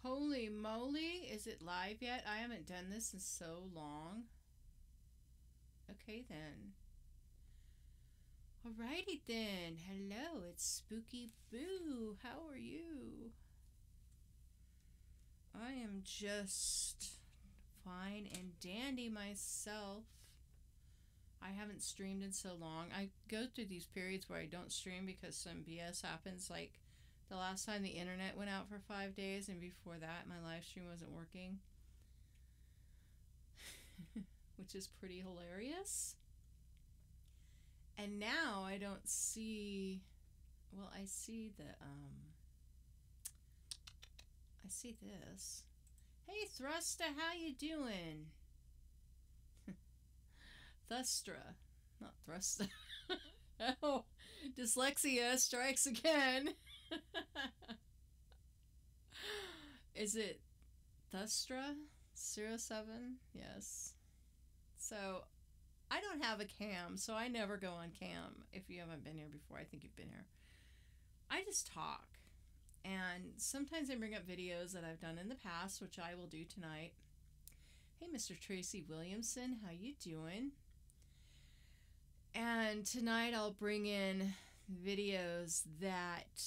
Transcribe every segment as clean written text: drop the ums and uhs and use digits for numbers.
Holy moly, is it live yet? I haven't done this in so long. Okay then. Alrighty then. Hello, it's Spooky Boo. How are you? I am just fine and dandy myself. I haven't streamed in so long. I go through these periods where I don't stream because some BS happens, like the last time the internet went out for 5 days, and before that my live stream wasn't working. Which is pretty hilarious. And now I don't see... Well, I see the, I see this. Hey, Thrusta, how you doing? Thustra, not Thrusta. Oh, dyslexia strikes again. Is it Thustra 07? Yes. So I don't have a cam, so I never go on cam. If you haven't been here before, I think you've been here. I just talk. And sometimes I bring up videos that I've done in the past, which I will do tonight. Hey, Mr. Tracy Williamson, how you doing? And tonight I'll bring in videos that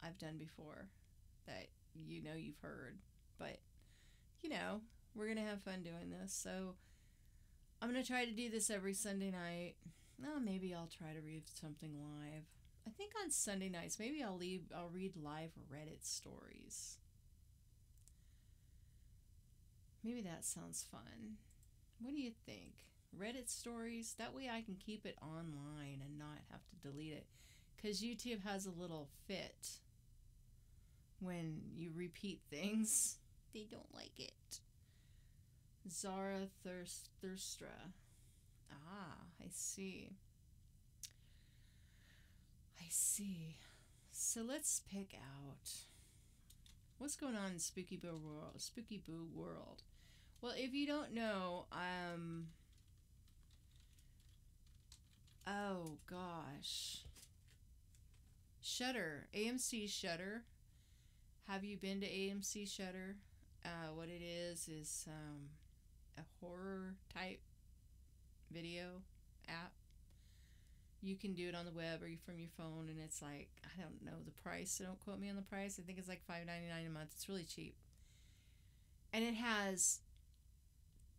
I've done before that you know you've heard. But, you know, we're going to have fun doing this. So I'm going to try to do this every Sunday night. Oh, maybe I'll try to read something live. I think on Sunday nights, maybe I'll read live Reddit stories. Maybe that sounds fun. What do you think? Reddit stories? That way I can keep it online and not have to delete it. Because YouTube has a little fit when you repeat things. They don't like it. Zarathustra. Ah, I see. I see. So let's pick out what's going on in Spooky Boo World. Well, if you don't know, oh gosh, Shudder, AMC Shudder. Have you been to AMC Shudder? What it is a horror type video app. You can do it on the web or from your phone, and it's like, I don't know the price, so don't quote me on the price. I think it's like $5.99 a month. It's really cheap. And it has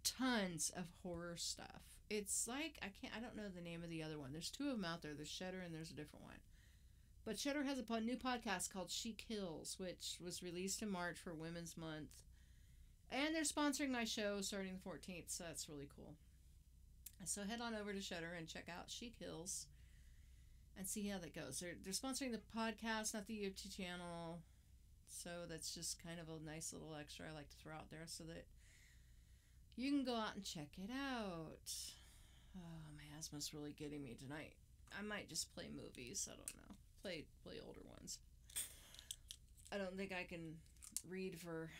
tons of horror stuff. It's like, I don't know the name of the other one. There's two of them out there. There's Shudder and there's a different one. But Shudder has a new podcast called She Kills, which was released in March for Women's Month. And they're sponsoring my show starting the 14th, so that's really cool. So head on over to Shudder and check out She Kills and see how that goes. They're sponsoring the podcast, not the YouTube channel. So that's just kind of a nice little extra I like to throw out there so that you can go out and check it out. Oh, my asthma's really getting me tonight. I might just play movies. I don't know. Play older ones. I don't think I can read for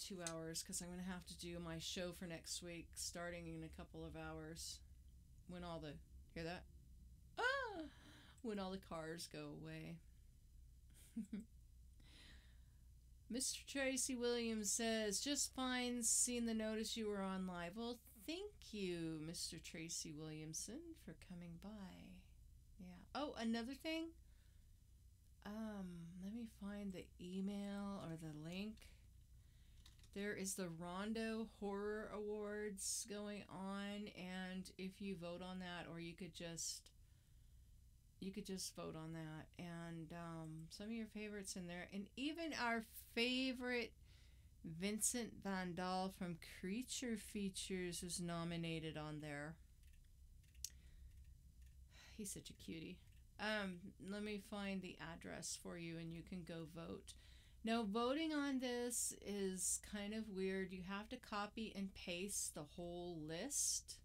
2 hours because I'm going to have to do my show for next week starting in a couple of hours when all the... Hear that? Ah! When all the cars go away. Mr. Tracy Williams says, just fine, seeing the notice you were on live. Well, thank you, Mr. Tracy Williamson, for coming by. Yeah. Oh, another thing. Let me find the email or the link. There is the Rondo Horror Awards going on, and if you vote on that, or you could just vote on that, and some of your favorites in there, and even our favorite Vincent Van Dahl from Creature Features is nominated on there. He's such a cutie. Let me find the address for you, and you can go vote. Now, voting on this is kind of weird. You have to copy and paste the whole list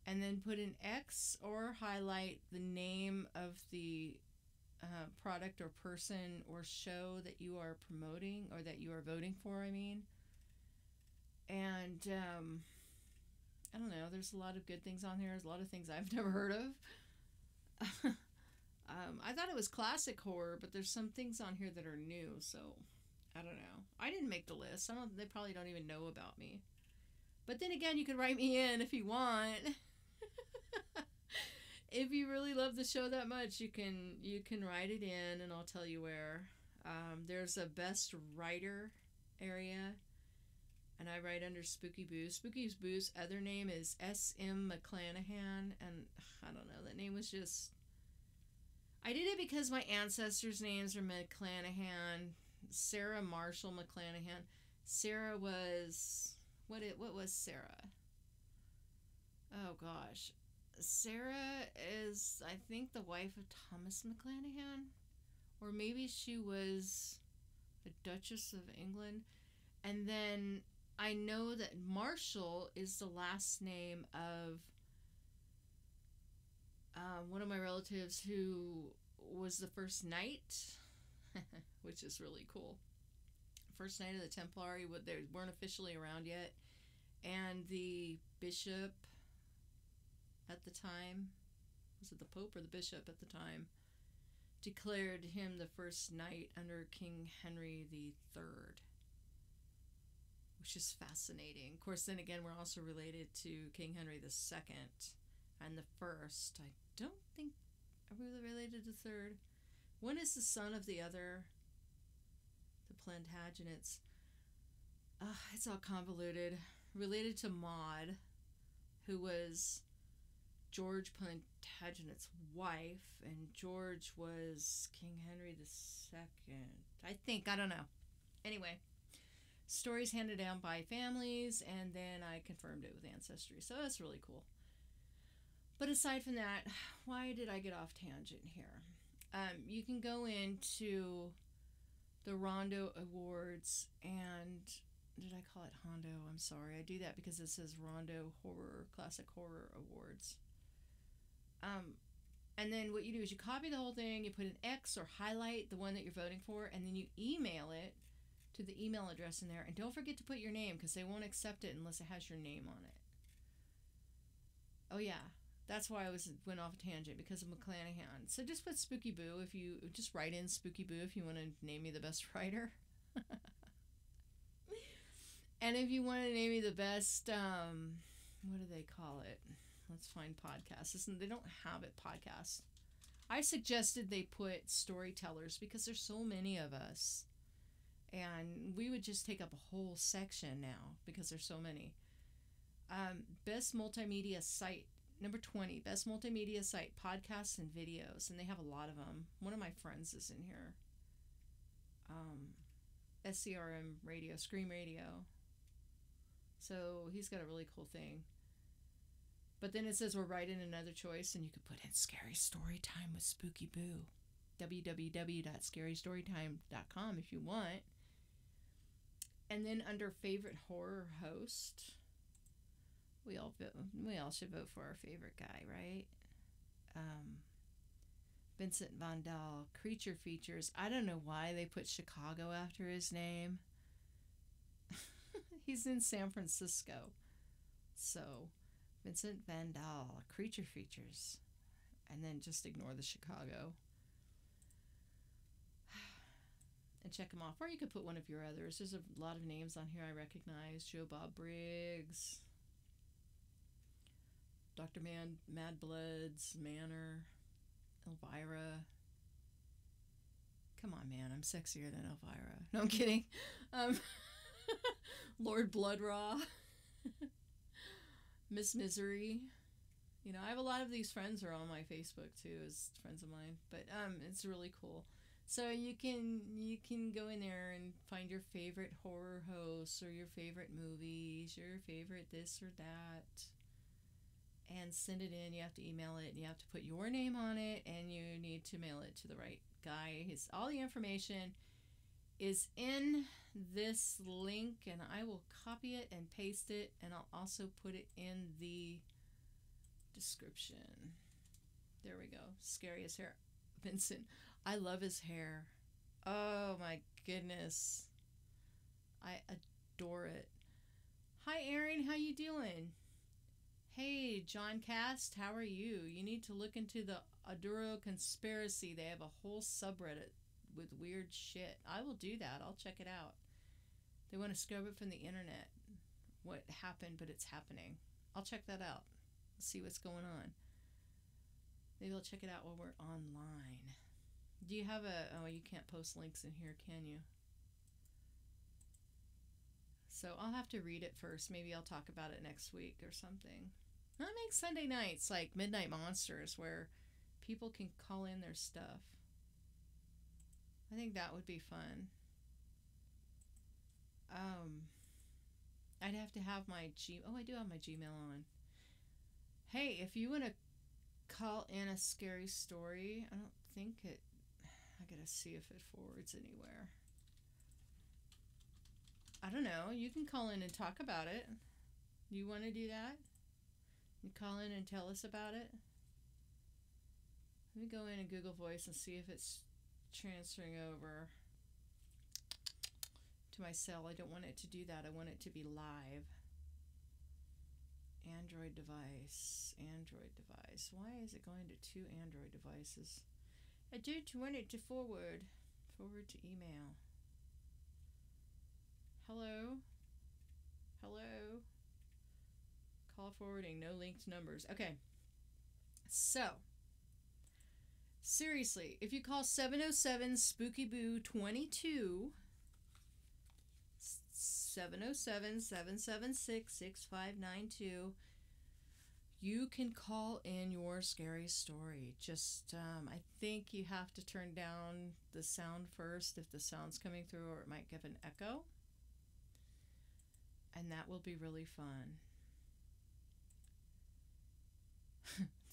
and then put an X or highlight the name of the product or person or show that you are promoting or that you are voting for, I mean. And I don't know, there's a lot of good things on here. There's a lot of things I've never heard of. I thought it was classic horror, but there's some things on here that are new, so I don't know. I didn't make the list. I don't. They probably don't even know about me. But then again, you could write me in if you want. If you really love the show that much, you can write it in, and I'll tell you where. There's a best writer area, and I write under Spooky Boo. Spooky Boo's other name is S.M. McClanahan, and I don't know, that name was just... I did it because my ancestors' names are McClanahan. Sarah Marshall McClanahan. Sarah was... What was Sarah? Oh, gosh. Sarah is, I think, the wife of Thomas McClanahan. Or maybe she was the Duchess of England. And then I know that Marshall is the last name of one of my relatives who was the first knight, which is really cool. First knight of the Templari. They weren't officially around yet. And the bishop at the time, was it the Pope or the bishop at the time, declared him the first knight under King Henry III, which is fascinating. Of course, then again, we're also related to King Henry II and the first. I don't think, are we related to the third? One is the son of the other, the Plantagenets. It's all convoluted. Related to Maud, who was George Plantagenet's wife, and George was King Henry II. I think, I don't know. Anyway, stories handed down by families, and then I confirmed it with Ancestry, so that's really cool. But aside from that, why did I get off tangent here? You can go into the Rondo Awards, and did I call it Hondo? I'm sorry. I do that because it says Rondo Horror, Classic Horror Awards. And then what you do is you copy the whole thing, you put an X or highlight the one that you're voting for, and then you email it to the email address in there. And don't forget to put your name, because they won't accept it unless it has your name on it. Oh yeah, that's why I went off a tangent, because of McClanahan. So just put Spooky Boo, if you just write in Spooky Boo if you want to name me the best writer. And if you want to name me the best, what do they call it? Let's find podcasts. Listen, they don't have it podcast. I suggested they put storytellers because there's so many of us. And we would just take up a whole section now because there's so many. Best multimedia site, number 20. Best multimedia site, podcasts and videos. And they have a lot of them. One of my friends is in here. SCRM Radio, Scream Radio. So he's got a really cool thing. But then it says we're writing another choice, and you could put in Scary Story Time with Spooky Boo. www.scarystorytime.com if you want. And then under favorite horror host, we all should vote for our favorite guy, right? Vincent Van Dahl, Creature Features. I don't know why they put Chicago after his name. He's in San Francisco. So, Vincent Van Dahl, Creature Features. And then just ignore the Chicago. And check them off. Or you could put one of your others. There's a lot of names on here I recognize. Joe Bob Briggs. Dr. Mad Bloods, Manor, Elvira. Come on, man. I'm sexier than Elvira. No, I'm kidding. Lord Bloodraw. Miss Misery. You know, I have a lot of these friends are on my Facebook too, as friends of mine. But it's really cool. So you can go in there and find your favorite horror hosts or your favorite movies, your favorite this or that, and send it in. You have to email it, and you have to put your name on it, and you need to mail it to the right guy. All the information is in this link, and I will copy it and paste it, and I'll also put it in the description. There we go. Scariest hair. Vincent. I love his hair. Oh my goodness. I adore it. Hi Erin, how you doing? Hey John Cast, how are you? You need to look into the Aduro Conspiracy. They have a whole subreddit with weird shit. I will do that. I'll check it out. They want to scrub it from the internet. What happened, but it's happening. I'll check that out. See what's going on. Maybe I'll check it out while we're online. Do you have a... Oh, you can't post links in here, can you? So I'll have to read it first. Maybe I'll talk about it next week or something. I'll make Sunday nights like Midnight Monsters where people can call in their stuff. I think that would be fun. I'd have to have my Oh, I do have my Gmail on. Hey, if you want to call in a scary story, I don't think it... I gotta see if it forwards anywhere. I don't know. You can call in and talk about it. You want to do that? You call in and tell us about it? Let me go in Google Voice and see if it's transferring over to my cell. I don't want it to do that. I want it to be live. Android device. Android device. Why is it going to 2 Android devices? I don't want it to forward. Forward to email. Hello? Hello? Call forwarding. No linked numbers. Okay. So, seriously, if you call 707-SPOOKYBOO-22, 707-776-6592, you can call in your scary story. Just, I think you have to turn down the sound first if the sound's coming through, or it might give an echo. And that will be really fun.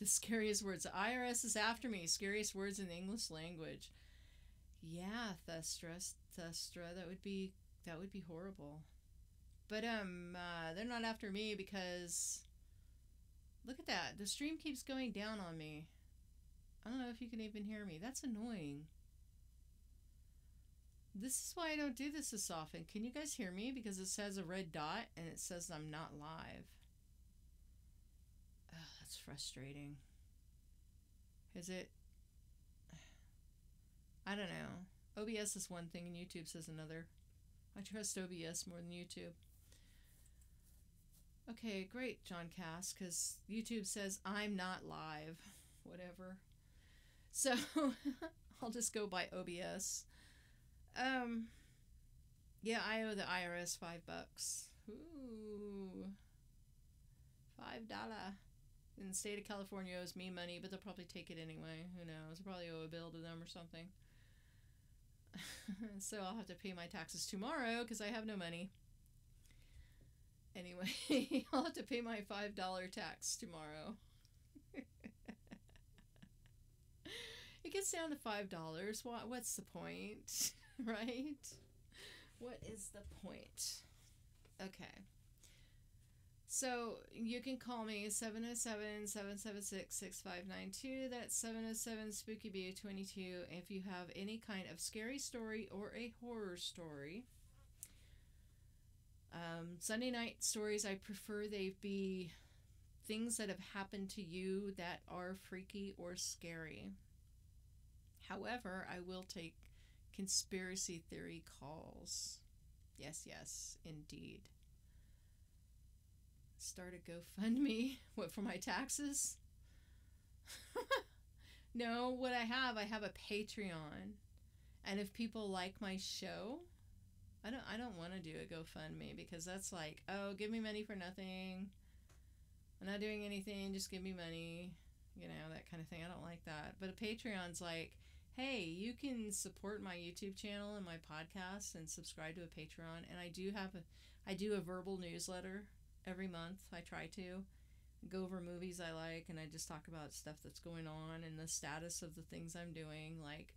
The scariest words. The IRS is after me. Scariest words in the English language. Yeah, Thestra, that would be horrible. But they're not after me because look at that. The stream keeps going down on me. I don't know if you can even hear me. That's annoying. This is why I don't do this as often. Can you guys hear me? Because it says a red dot and it says I'm not live. Oh, that's frustrating. Is it? I don't know. OBS is one thing and YouTube says another. I trust OBS more than YouTube. Okay, great, John Cass, because YouTube says I'm not live. Whatever. So, I'll just go by OBS. Yeah, I owe the IRS $5. Ooh. $5. And the state of California owes me money, but they'll probably take it anyway. Who knows? I'll probably owe a bill to them or something. So I'll have to pay my taxes tomorrow because I have no money. Anyway, I'll have to pay my $5 tax tomorrow. It gets down to $5. What's the point? Right? What is the point? Okay. So you can call me 707-776-6592. That's 707-SPOOKYBOO-22 if you have any kind of scary story or a horror story. Sunday night stories, I prefer they be things that have happened to you that are freaky or scary. However, I will take conspiracy theory calls. Yes, indeed. Start a GoFundMe. What, for my taxes? No, what I have a Patreon. And if people like my show, I don't want to do a GoFundMe because that's like, oh, give me money for nothing. I'm not doing anything, just give me money. You know, that kind of thing. I don't like that. But a Patreon's like, hey, you can support my YouTube channel and my podcast and subscribe to a Patreon. And I do a verbal newsletter every month. I try to go over movies I like, and I just talk about stuff that's going on and the status of the things I'm doing, like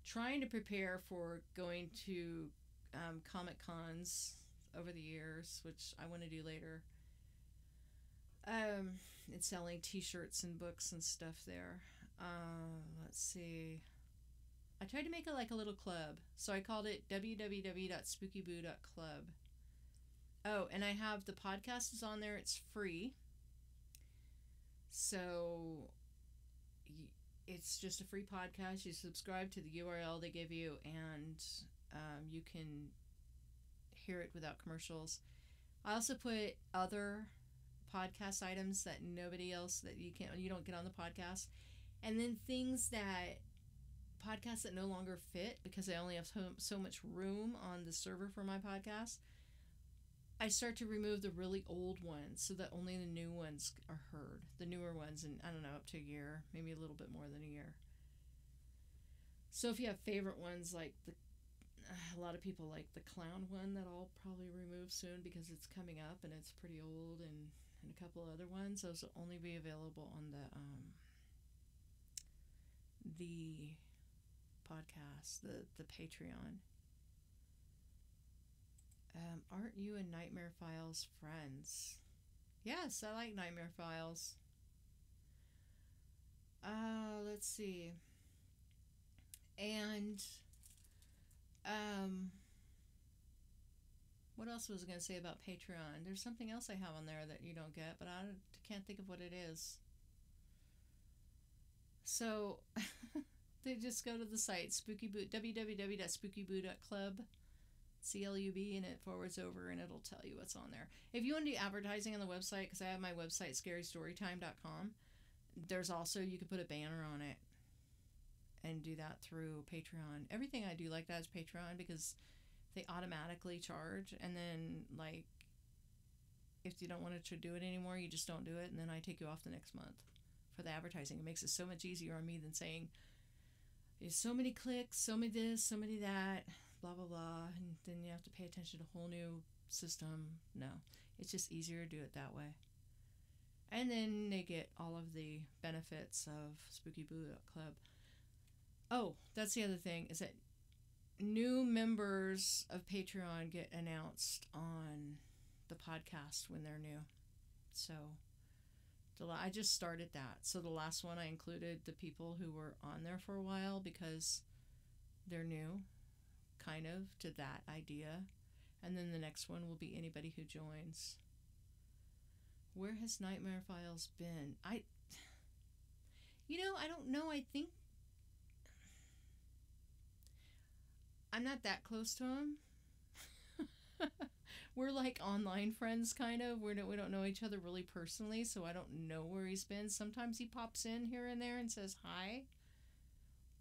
trying to prepare for going to Comic Cons over the years, which I want to do later. And selling t-shirts and books and stuff there. Let's see. I tried to make it like a little club, so I called it www.spookyboo.club. Oh, and I have the podcast is on there. It's free. So It's just a free podcast. You subscribe to the URL they give you, and you can hear it without commercials. I also put other podcast items that nobody else that you don't get on the podcast, and then things that podcasts that no longer fit because I only have so much room on the server for my podcast. I start to remove the really old ones so that only the new ones are heard. The newer ones, and I don't know, up to a year, maybe a little bit more than a year. So if you have favorite ones like a lot of people like the clown one that I'll probably remove soon because it's coming up and it's pretty old, and a couple of other ones, those will only be available on the podcast, the Patreon. Aren't you and Nightmare Files friends? Yes, I like Nightmare Files. Let's see. And what else was I going to say about Patreon? There's something else I have on there that you don't get, but I can't think of what it is. So they just go to the site www.spookyboo.club, CLUB, and it forwards over and it'll tell you what's on there. If you want to do advertising on the website, because I have my website scarystorytime.com, there's also, you can put a banner on it and do that through Patreon. Everything I do like that is Patreon because they automatically charge, and then like if you don't want to do it anymore, you just don't do it, and then I take you off the next month for the advertising. It makes it so much easier on me than saying there's so many clicks, so many this, so many that, blah blah blah, and then you have to pay attention to a whole new system. No, it's just easier to do it that way. And then they get all of the benefits of Spooky Boo Club. Oh, that's the other thing, is that new members of Patreon get announced on the podcast when they're new. So I just started that. So the last one I included the people who were on there for a while because they're new, kind of, to that idea. And then the next one will be anybody who joins. Where has Nightmare Files been? I don't know. I think I'm not that close to him. We're like online friends, kind of. We don't know each other really personally, so I don't know where he's been. Sometimes he pops in here and there and says hi,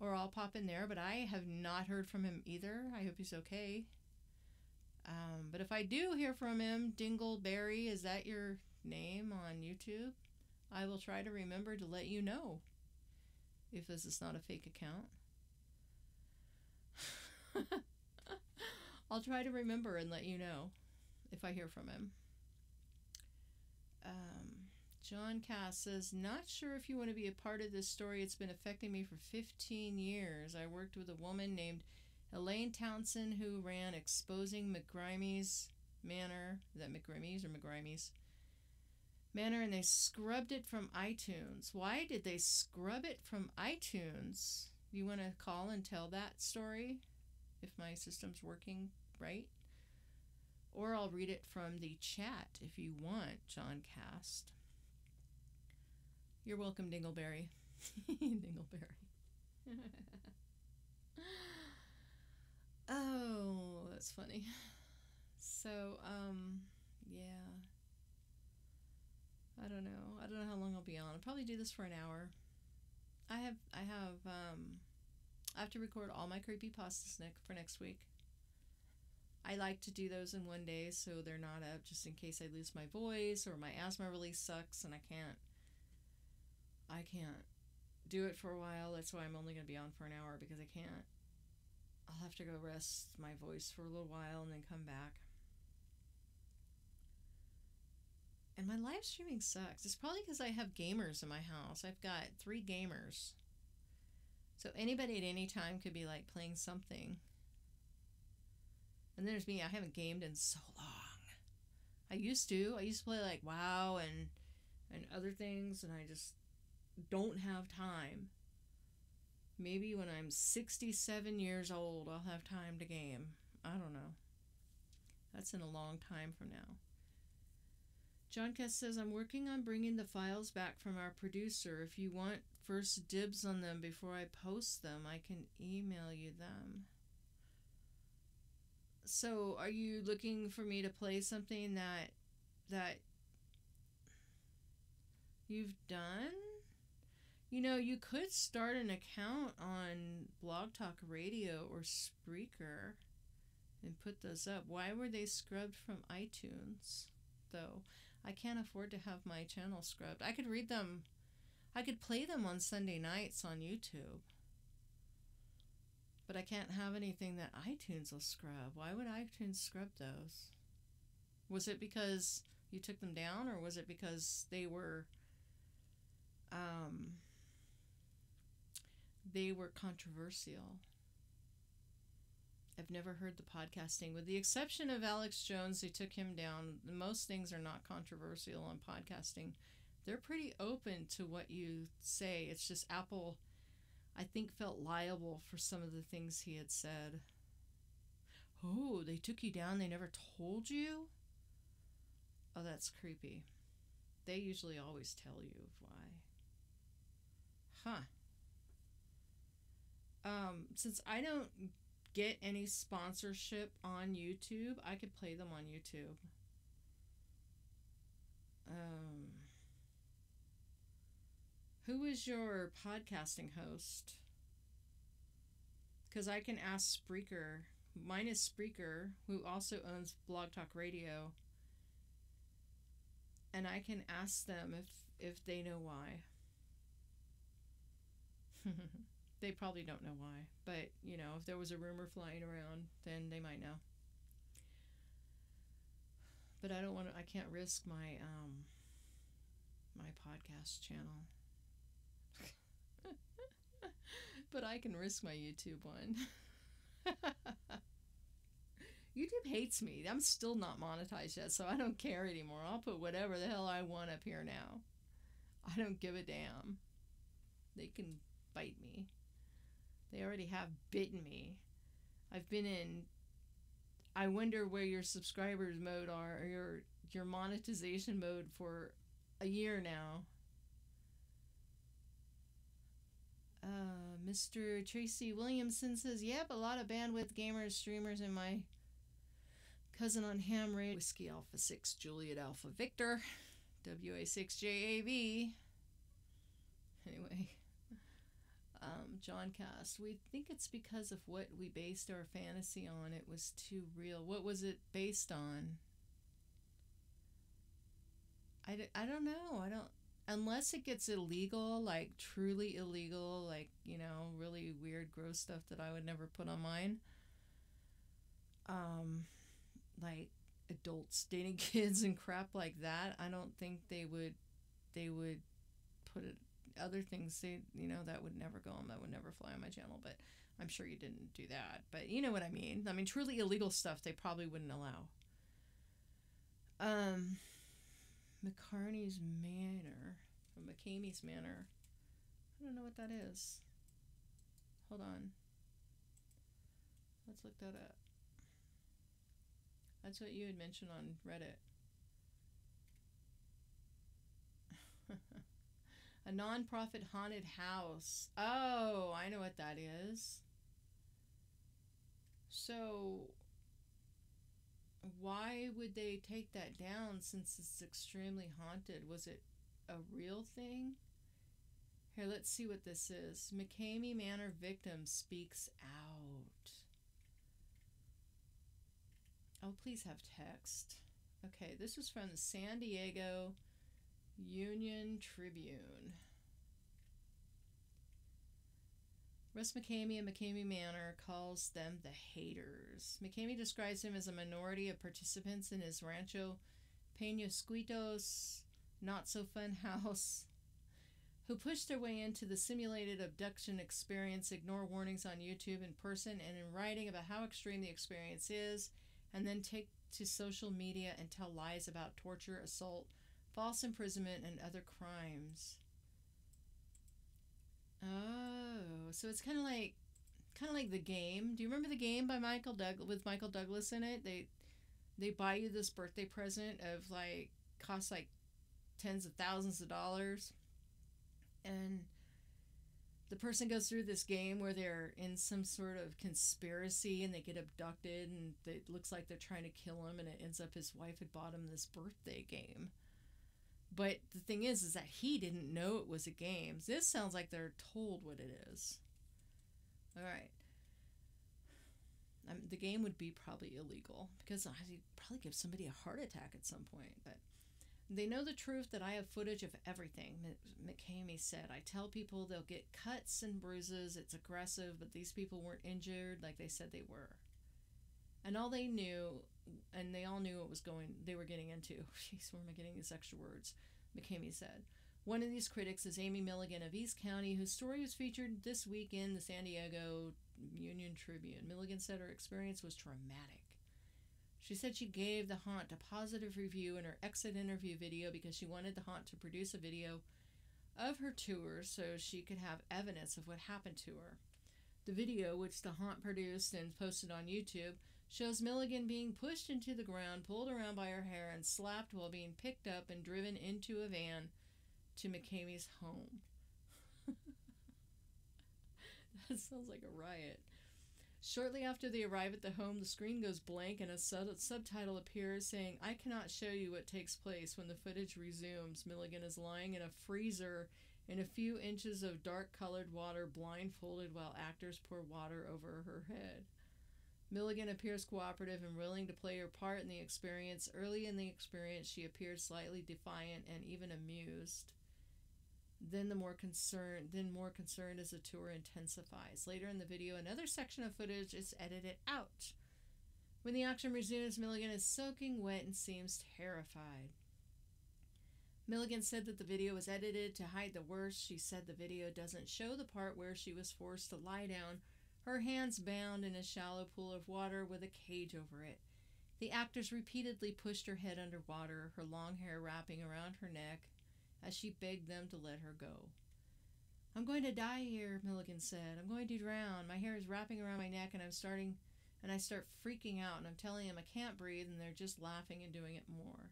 or I'll pop in there, but I have not heard from him either. I hope he's okay. But if I do hear from him, Dingleberry, is that your name on YouTube? I will try to remember to let you know if this is not a fake account. I'll try to remember and let you know if I hear from him. John Cass says, not sure if you want to be a part of this story. It's been affecting me for 15 years. I worked with a woman named Elaine Townsend who ran Exposing McGrimey's Manor. Is that McGrimey's or McGrimey's Manor? And they scrubbed it from iTunes. Why did they scrub it from iTunes? You want to call and tell that story if my system's working right? Or I'll read it from the chat if you want, John Cast. You're welcome, Dingleberry. Dingleberry. Oh, that's funny. So, yeah. I don't know how long I'll be on. I'll probably do this for an hour. I have to record all my creepypastas for next week. I like to do those in one day so they're not up just in case I lose my voice or my asthma really sucks and I can't do it for a while. That's why I'm only going to be on for an hour, because I'll have to go rest my voice for a little while and then come back. And my live streaming sucks. It's probably because I have gamers in my house. I've got 3 gamers. So anybody at any time could be like playing something. And there's me. I haven't gamed in so long. I used to play like WoW and other things, and I just don't have time. Maybe when I'm 67 years old, I'll have time to game. I don't know. That's in a long time from now. John Kess says, I'm working on bringing the files back from our producer. If you want first dibs on them before I post them, I can email you them. So, are you looking for me to play something that you've done? You know, you could start an account on Blog Talk Radio or Spreaker and put those up. Why were they scrubbed from iTunes, though? I can't afford to have my channel scrubbed. I could read them. I could play them on Sunday nights on YouTube. But I can't have anything that iTunes will scrub. Why would iTunes scrub those? Was it because you took them down, or was it because they were controversial? I've never heard the podcasting. With the exception of Alex Jones, they took him down. Most things are not controversial on podcasting. They're pretty open to what you say. It's just Apple, I think, felt liable for some of the things he had said. Oh, they took you down? They never told you? Oh, that's creepy. They usually always tell you why. Since I don't get any sponsorship on YouTube, I could play them on YouTube. Who is your podcasting host? Because I can ask Spreaker. Mine is Spreaker, who also owns Blog Talk Radio. And I can ask them if they know why. They probably don't know why. But, you know, if there was a rumor flying around, then they might know. But I can't risk my my podcast channel. But I can risk my YouTube one. YouTube hates me. I'm still not monetized yet, so I don't care anymore. I'll put whatever the hell I want up here now. I don't give a damn. They can bite me. They already have bitten me. I've been in... I wonder where your subscribers mode are, or your monetization mode for a year now. Mr. Tracy Williamson says, yep, a lot of bandwidth gamers, streamers, and my cousin on ham radio. Whiskey Alpha 6, Juliet Alpha Victor, WA6JAV. Anyway, John Cast, we think it's because of what we based our fantasy on. It was too real. What was it based on? I don't know. Unless it gets illegal, like truly illegal, like, you know, really weird, gross stuff that I would never put on mine. Like adults dating kids and crap like that. I don't think they would put it, other things, that would never go on, that would never fly on my channel, but I'm sure you didn't do that. But you know what I mean. I mean, truly illegal stuff they probably wouldn't allow. McCarney's Manor, or McCamey's Manor. I don't know what that is. Hold on. Let's look that up. That's what you had mentioned on Reddit. A non-profit haunted house. Oh, I know what that is. So, why would they take that down since it's extremely haunted? Was it a real thing? Here, let's see what this is. McCamey Manor victim speaks out. Oh, please have text. Okay, this is from the San Diego Union Tribune. Russ McCamey and McCamey Manor calls them the haters. McCamey describes him as a minority of participants in his Rancho Peñasquitos not-so-fun house who pushed their way into the simulated abduction experience, ignore warnings on YouTube, in person, and in writing about how extreme the experience is, and then take to social media and tell lies about torture, assault, false imprisonment, and other crimes. Oh, so it's kind of like The Game. Do you remember The Game by with Michael Douglas in it? They buy you this birthday present of costs like tens of thousands of dollars, and the person goes through this game where they're in some sort of conspiracy and they get abducted and it looks like they're trying to kill him, and it ends up his wife had bought him this birthday game. But the thing is that he didn't know it was a game. This sounds like they're told what it is. All right. The game would be probably illegal because I'd probably give somebody a heart attack at some point. But they know the truth that I have footage of everything, McKamey said. I tell people they'll get cuts and bruises. It's aggressive, but these people weren't injured like they said they were. And all they knew, and they all knew what they were getting into. Jeez, where am I getting these extra words? McKamey said. One of these critics is Amy Milligan of East County, whose story was featured this week in the San Diego Union Tribune. Milligan said her experience was traumatic. She said she gave The Haunt a positive review in her exit interview video because she wanted The Haunt to produce a video of her tour so she could have evidence of what happened to her. The video, which The Haunt produced and posted on YouTube, shows Milligan being pushed into the ground, pulled around by her hair, and slapped while being picked up and driven into a van to McKamey's home. That sounds like a riot. Shortly after they arrive at the home, the screen goes blank and a subtitle appears saying, "I cannot show you what takes place when the footage resumes. Milligan is lying in a freezer in a few inches of dark-colored water, blindfolded while actors pour water over her head." Milligan appears cooperative and willing to play her part in the experience. Early in the experience, she appeared slightly defiant and even amused. Then more concerned as the tour intensifies. Later in the video, another section of footage is edited out. When the action resumes, Milligan is soaking wet and seems terrified. Milligan said that the video was edited to hide the worst. She said the video doesn't show the part where she was forced to lie down, her hands bound in a shallow pool of water with a cage over it. The actors repeatedly pushed her head underwater, her long hair wrapping around her neck, as she begged them to let her go. "I'm going to die here," Milligan said. "I'm going to drown. My hair is wrapping around my neck and I start freaking out, and I'm telling them I can't breathe, and they're just laughing and doing it more."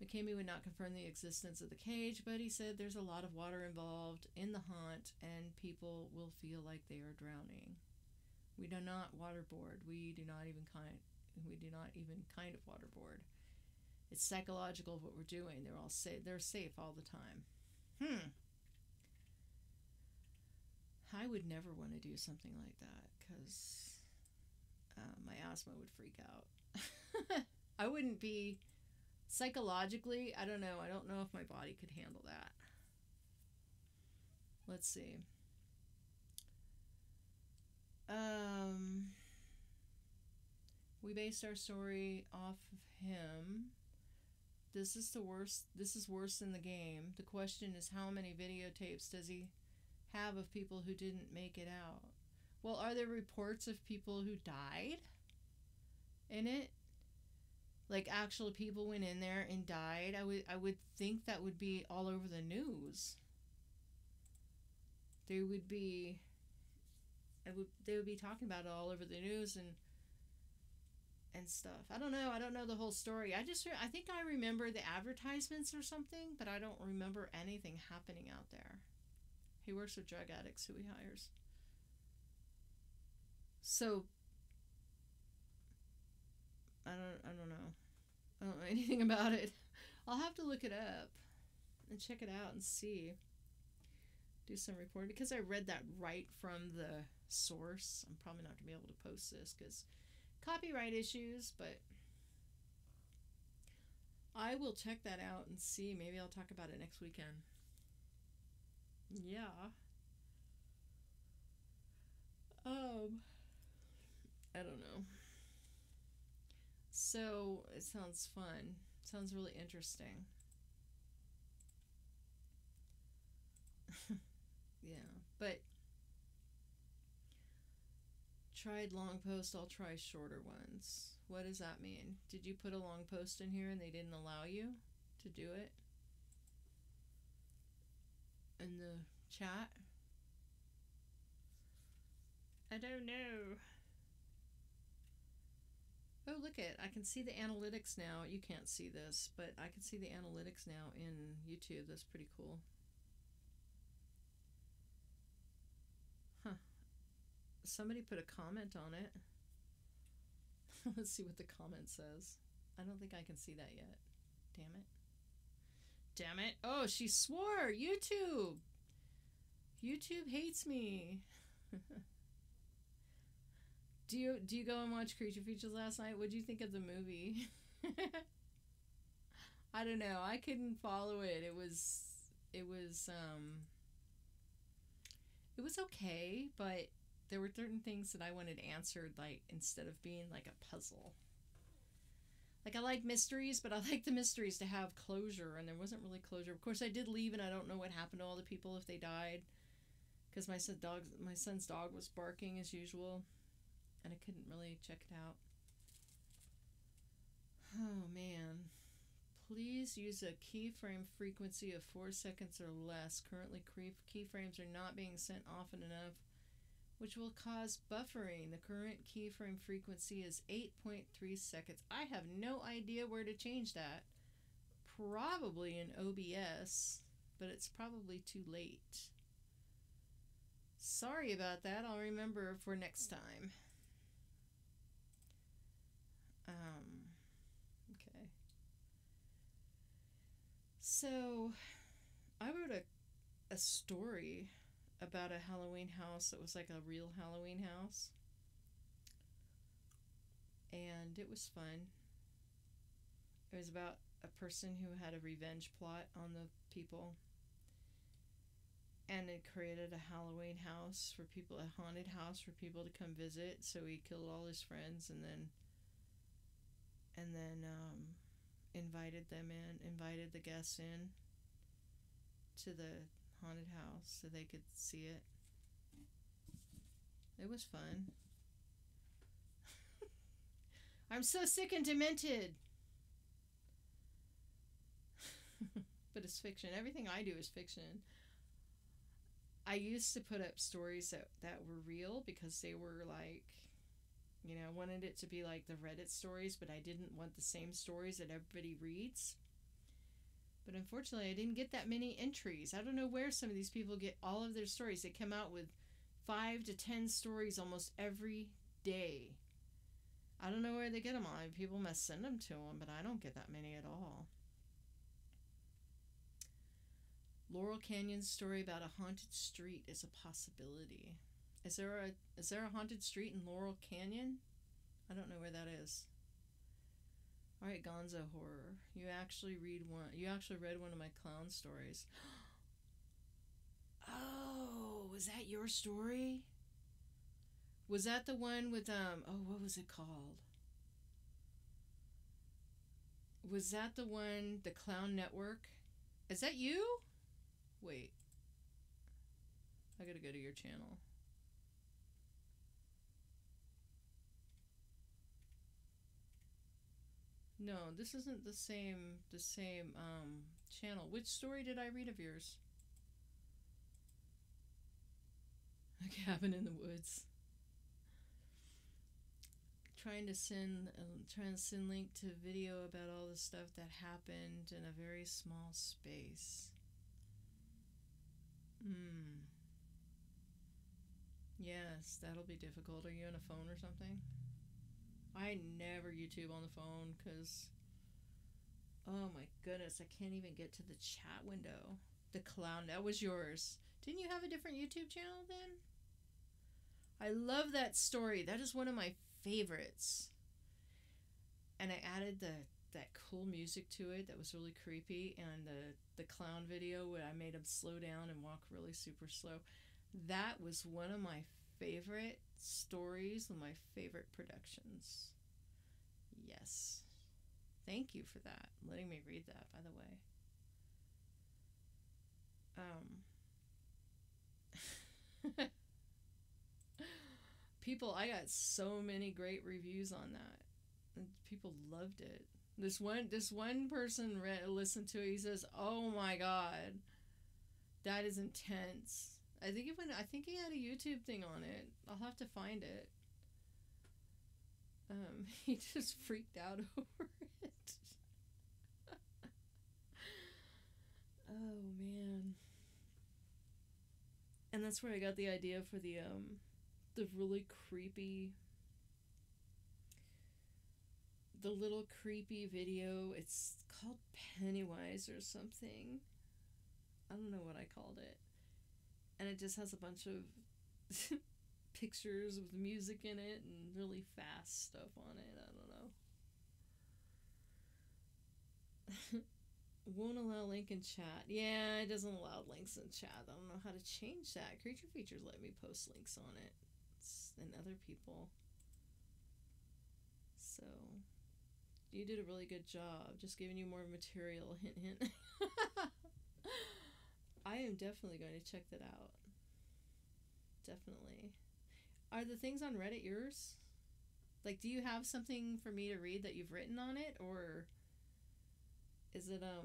McKamey would not confirm the existence of the cage, but he said there's a lot of water involved in the haunt and people will feel like they are drowning. "We do not waterboard. We do not even kind of waterboard. It's psychological what we're doing. They're safe all the time." I would never want to do something like that because my asthma would freak out. I wouldn't be psychologically. I don't know. I don't know if my body could handle that. Let's see. We based our story off of him. This is worse than the game. The question is, how many videotapes does he have of people who didn't make it out? Well, are there reports of people who died in it? Like actual people went in there and died? I would think that would be all over the news. They would be talking about it all over the news and stuff. I don't know the whole story. I think I remember the advertisements or something, but I don't remember anything happening out there. He works with drug addicts who he hires. So I don't know. I don't know anything about it. I'll have to look it up and check it out and see. Do some reporting because I read that right from the source. I'm probably not going to be able to post this because copyright issues, but I will check that out and see. Maybe I'll talk about it next weekend. Yeah. I don't know. So it sounds fun. Sounds really interesting. Yeah, but tried long post, I'll try shorter ones. What does that mean? Did you put a long post in here and they didn't allow you to do it? In the chat? I don't know. Oh, look it. I can see the analytics now. You can't see this, but I can see the analytics now in YouTube. That's pretty cool. somebody put a comment on it. Let's see what the comment says. I don't think I can see that yet. Damn it. Damn it. Oh, she swore. YouTube. YouTube hates me. Do you go and watch Creature Features last night? What'd you think of the movie? I don't know. I couldn't follow it. It was okay, but there were certain things that I wanted answered, like, instead of being like a puzzle. Like, I like mysteries, but I like the mysteries to have closure, and there wasn't really closure. Of course, I did leave, and I don't know what happened to all the people, if they died, because my son's dog was barking as usual, and I couldn't really check it out. Oh, man. Please use a keyframe frequency of 4 seconds or less. Currently, keyframes are not being sent often enough, which will cause buffering. The current keyframe frequency is 8.3 seconds. I have no idea where to change that. Probably in OBS, but it's probably too late. Sorry about that. I'll remember for next time. Okay. So, I wrote a story about a Halloween house that was like a real Halloween house. And it was fun. It was about a person who had a revenge plot on the people. And it created a Halloween house for people, a haunted house for people to come visit. So he killed all his friends and then invited the guests in to the haunted house so they could see it. It was fun. I'm so sick and demented. But it's fiction. Everything I do is fiction. I used to put up stories that were real because they were like, you know, I wanted it to be like the Reddit stories, but I didn't want the same stories that everybody reads. But unfortunately, I didn't get that many entries. I don't know where some of these people get all of their stories. They come out with 5 to 10 stories almost every day. I don't know where they get them all. People must send them to them, but I don't get that many at all. Laurel Canyon's story about a haunted street is a possibility. Is there a haunted street in Laurel Canyon? I don't know where that is. All right, Gonzo Horror. You actually read one. You actually read one of my clown stories. Oh, was that your story? Was that the one with what was it called? Was that the one, the Clown Network? Is that you? Wait. I gotta go to your channel. No, this isn't the same channel. Which story did I read of yours? A Cabin in the Woods. Trying to send link to video about all the stuff that happened in a very small space. Yes, that'll be difficult. Are you on a phone or something? I never YouTube on the phone because, oh my goodness, I can't even get to the chat window. The clown, that was yours. Didn't you have a different YouTube channel then? I love that story. That is one of my favorites. And I added that cool music to it that was really creepy, and the clown video where I made him slow down and walk really super slow. That was one of my favorite stories, one of my favorite productions. Yes. Thank you for that. Letting me read that, by the way. People, I got so many great reviews on that. And people loved it. This one person listened to it. He says, "Oh my God, that is intense." I think he had a YouTube thing on it. I'll have to find it. He just freaked out over it. Oh man. And that's where I got the idea for the the really creepy, the little creepy video. It's called Pennywise or something. I don't know what I called it. And it just has a bunch of pictures with music in it and really fast stuff on it. I don't know. Won't allow link in chat. Yeah, it doesn't allow links in chat. I don't know how to change that. Creature Features let me post links on it. And other people. So, you did a really good job. Just giving you more material. Hint, hint. I am definitely going to check that out. Definitely. Are the things on Reddit yours? Like, do you have something for me to read that you've written on it, or is it a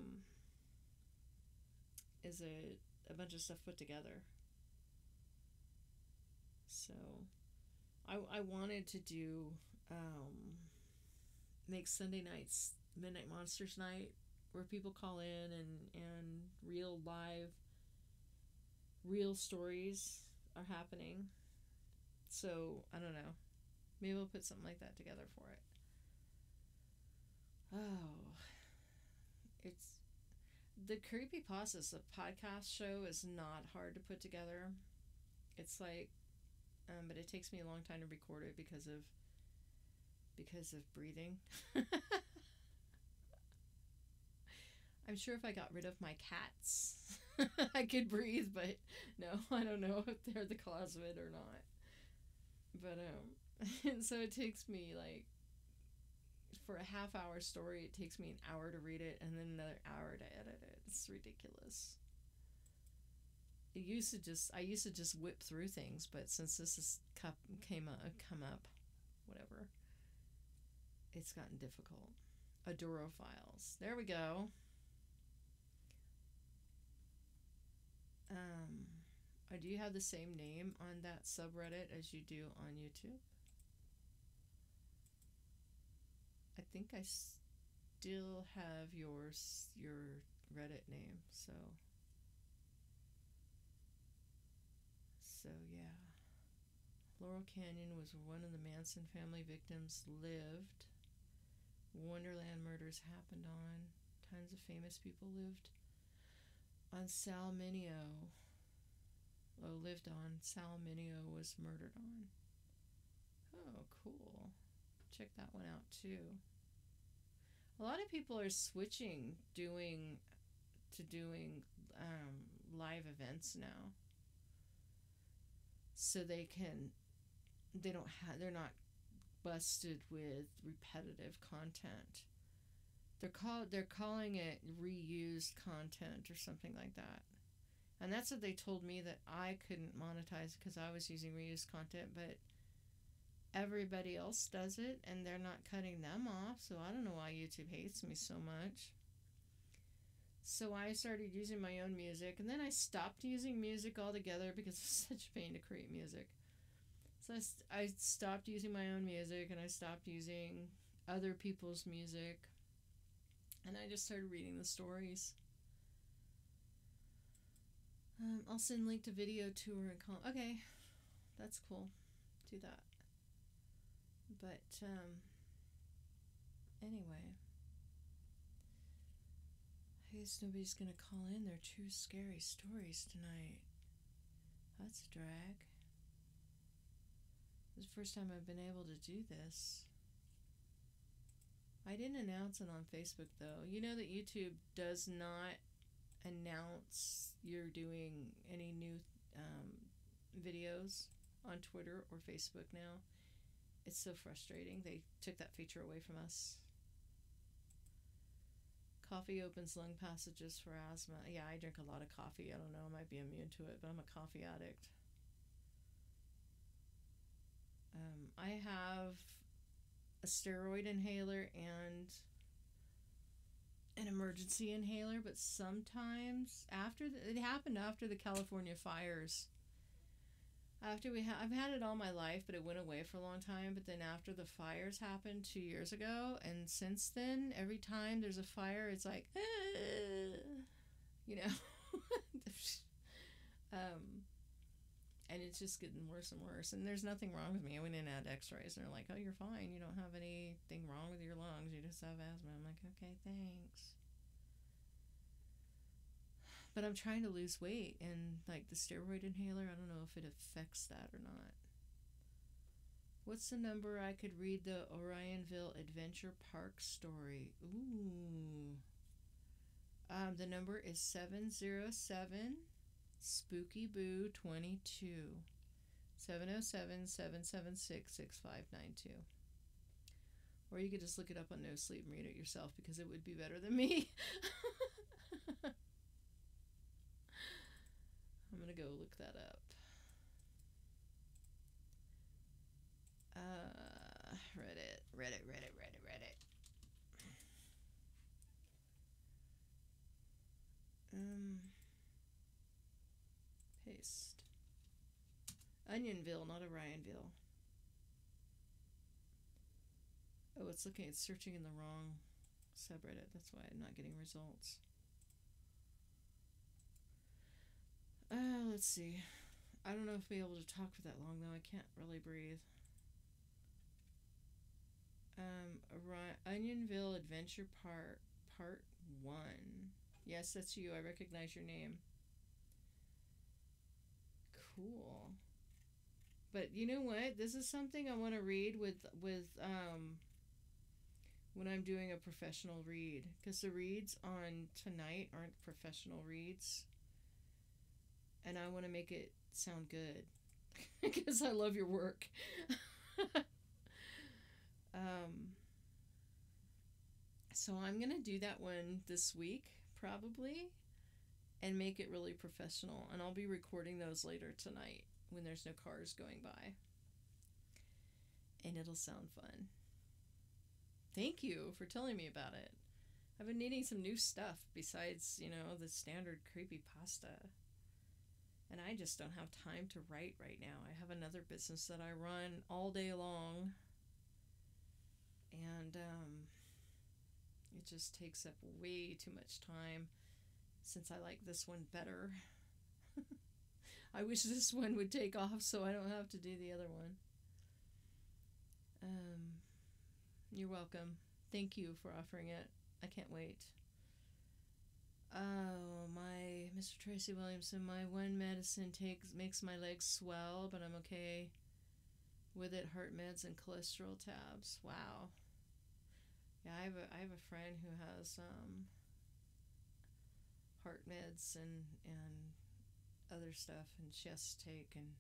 bunch of stuff put together? So, I wanted to do make Sunday nights Midnight Monsters night, where people call in and real live, real stories are happening. So, I don't know. Maybe we'll put something like that together for it. Oh. It's... The Creepypastas, the podcast show, is not hard to put together. It's like... but it takes me a long time to record it because of breathing. I'm sure if I got rid of my cats, I could breathe, but no, I don't know if they're the cause of it or not. But, so it takes me, like, for a half-hour story, it takes me an hour to read it, and then another hour to edit it. It's ridiculous. I used to just whip through things, but since this has come up, whatever, it's gotten difficult. Adoro Files. There we go. Do you have the same name on that subreddit as you do on YouTube? I think I still have your Reddit name, so yeah. Laurel Canyon was one of the Manson family victims lived. Wonderland murders happened on. Tons of famous people lived on Salminio. Lived on. Salminio was murdered on. Oh, cool. Check that one out too. A lot of people are switching to doing live events now, so they're not busted with repetitive content. They're calling it reused content or something like that. And that's what they told me, that I couldn't monetize because I was using reused content, but everybody else does it and they're not cutting them off, so I don't know why YouTube hates me so much. So I started using my own music, and then I stopped using music altogether because it's such a pain to create music. So I stopped using my own music, and I stopped using other people's music, and I just started reading the stories. I'll send link to video tour and call. Okay, that's cool. Do that. But anyway, I guess nobody's gonna call in their true scary stories tonight. That's a drag. It's the first time I've been able to do this. I didn't announce it on Facebook though. You know that YouTube does not announce you're doing any new videos on Twitter or Facebook now. It's so frustrating. They took that feature away from us. Coffee opens lung passages for asthma. Yeah, I drink a lot of coffee. I don't know, I might be immune to it, but I'm a coffee addict. I have a steroid inhaler and an emergency inhaler, but sometimes it happened after the California fires. I've had it all my life, but it went away for a long time. But then after the fires happened 2 years ago, and since then, every time there's a fire, it's like, you know. And it's just getting worse and worse. And there's nothing wrong with me. I went in and had x-rays, and they're like, oh, you're fine. You don't have anything wrong with your lungs. You just have asthma. I'm like, okay, thanks. But I'm trying to lose weight, and like the steroid inhaler, I don't know if it affects that or not. What's the number I could read the Orionville Adventure Park story? Ooh. The number is 707 Spooky Boo 22. 707-776-6592. Or you could just look it up on No Sleep and read it yourself, because it would be better than me. I'm gonna go look that up. Reddit. Paste. Onionville, not Orionville. Oh, it's searching in the wrong subreddit. That's why I'm not getting results. Let's see. I don't know if I'll be able to talk for that long, though. I can't really breathe. Onionville Adventure Park, Part 1. Yes, that's you. I recognize your name. Cool. But you know what? This is something I want to read with when I'm doing a professional read, because the reads on tonight aren't professional reads, and I want to make it sound good because I love your work. So I'm gonna do that one this week probably, and make it really professional, and I'll be recording those later tonight when there's no cars going by, and it'll sound fun. Thank you for telling me about it. I've been needing some new stuff besides, the standard creepypasta. And I just don't have time to write right now. I have another business that I run all day long. And it just takes up way too much time, since I like this one better. I wish this one would take off so I don't have to do the other one. You're welcome. Thank you for offering it. I can't wait. Oh, my Mr. Tracy Williamson, my one medicine makes my legs swell, but I'm okay with it. Heart meds and cholesterol tabs. Wow. Yeah, I have a friend who has heart meds and other stuff, and she has to take, and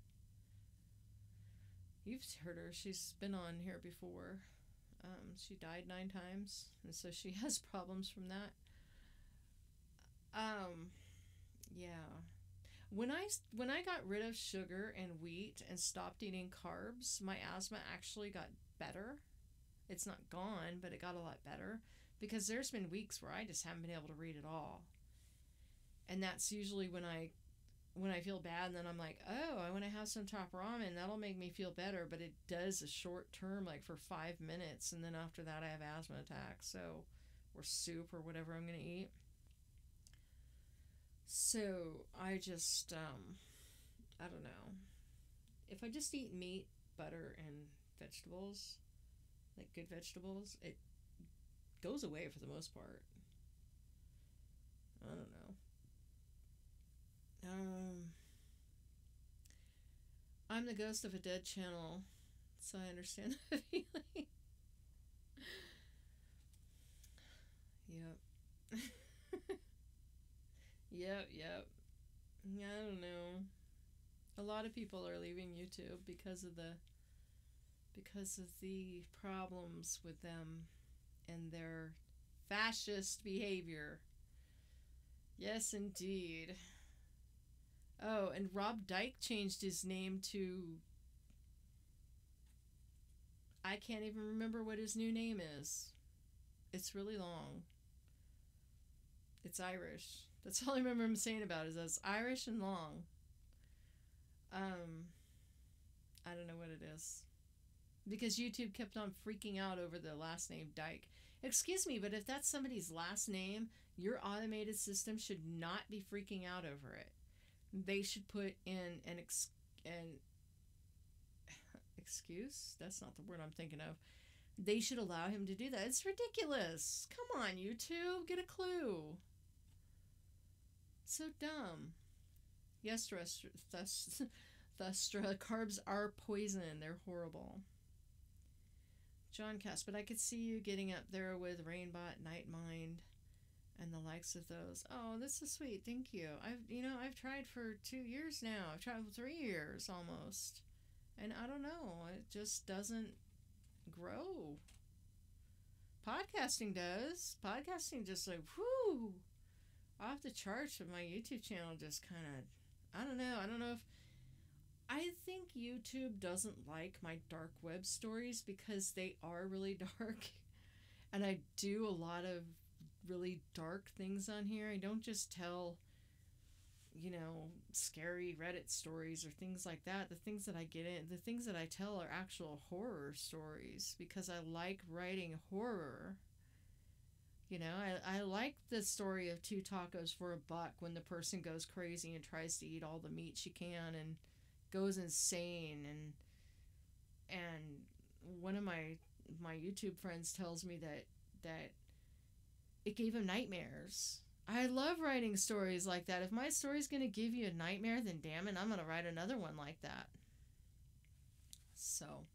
you've heard her. She's been on here before. She died 9 times, and so she has problems from that. Yeah. When I got rid of sugar and wheat and stopped eating carbs, my asthma actually got better. It's not gone, but it got a lot better, because there's been weeks where I just haven't been able to read at all. And that's usually when I feel bad, and then I'm like, oh, I want to have some top ramen. That'll make me feel better, but it does a short term, like for 5 minutes, and then after that I have asthma attacks, or soup or whatever I'm going to eat. So I just, I don't know. If I just eat meat, butter, and vegetables, like good vegetables, it goes away for the most part. I don't know. I'm the ghost of a dead channel, so I understand that feeling. Yep. Yep. I don't know. A lot of people are leaving YouTube because of the problems with them and their fascist behavior. Yes, indeed. Oh, and Rob Dyke changed his name to... I can't even remember what his new name is. It's really long. It's Irish. That's all I remember him saying about it, is that it's Irish and long. I don't know what it is. Because YouTube kept on freaking out over the last name Dyke. Excuse me, but if that's somebody's last name, your automated system should not be freaking out over it. They should put in an And excuse? That's not the word I'm thinking of. They should allow him to do that. It's ridiculous. Come on, YouTube, get a clue. So dumb. Yes, Thustra, carbs are poison. They're horrible. John Cass, but I could see you getting up there with Rainbot, Nightmind, and the likes of those. Oh, that's so sweet. Thank you. I've tried for 2 years now. I've tried for 3 years almost. And I don't know. It just doesn't grow. Podcasting does. Podcasting just like, whoo, off the charts. But my YouTube channel just kind of, I don't know if, I think YouTube doesn't like my dark web stories because they are really dark. And I do a lot of really dark things on here. I don't just tell, scary Reddit stories or things like that. The things that I tell are actual horror stories because I like writing horror. I like the story of 2 tacos for $1 when the person goes crazy and tries to eat all the meat she can and goes insane, and one of my YouTube friends tells me that it gave him nightmares. I love writing stories like that. If my story's going to give you a nightmare, then damn it, I'm going to write another one like that. So,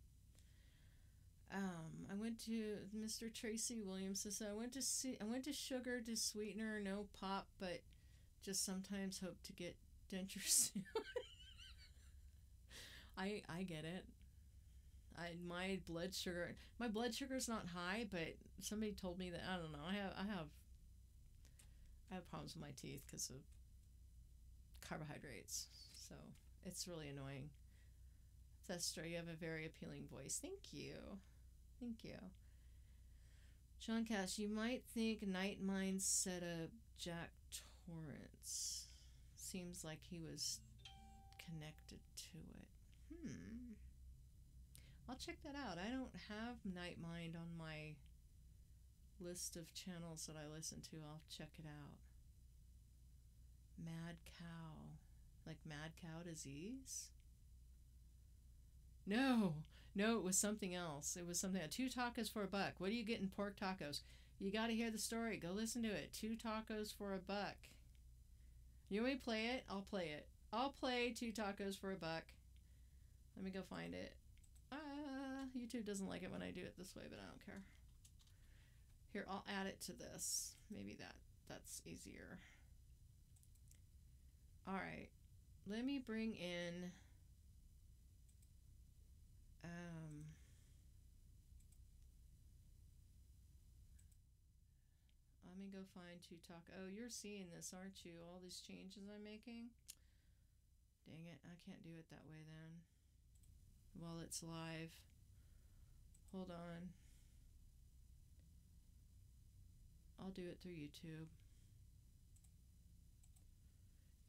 I went to Mr. Tracy Williams. So I went to Sugar to Sweetener, no pop, but just sometimes hope to get dentures soon. I get it. My blood sugar's not high, but somebody told me that, I don't know, I have problems with my teeth because of carbohydrates, so it's really annoying. Thestra, you have a very appealing voice. Thank you. John Cash, you might think Nightmind set up Jack Torrance. Seems like he was connected to it. I'll check that out. I don't have Nightmind on my list of channels that I listen to. I'll check it out. Mad Cow. Like Mad Cow Disease? No, it was something else. It was something. 2 tacos for $1. What do you get in pork tacos? You gotta hear the story. Go listen to it. 2 tacos for $1. You want me to play it? I'll play it. I'll play 2 tacos for $1. Let me go find it. YouTube doesn't like it when I do it this way, but I don't care. Here, I'll add it to this. Maybe that's easier. Alright. Let me bring in... let me go find 2 tacos. Oh, you're seeing this, aren't you? All these changes I'm making? Dang it, I can't do it that way then. While it's live. Hold on. I'll do it through YouTube.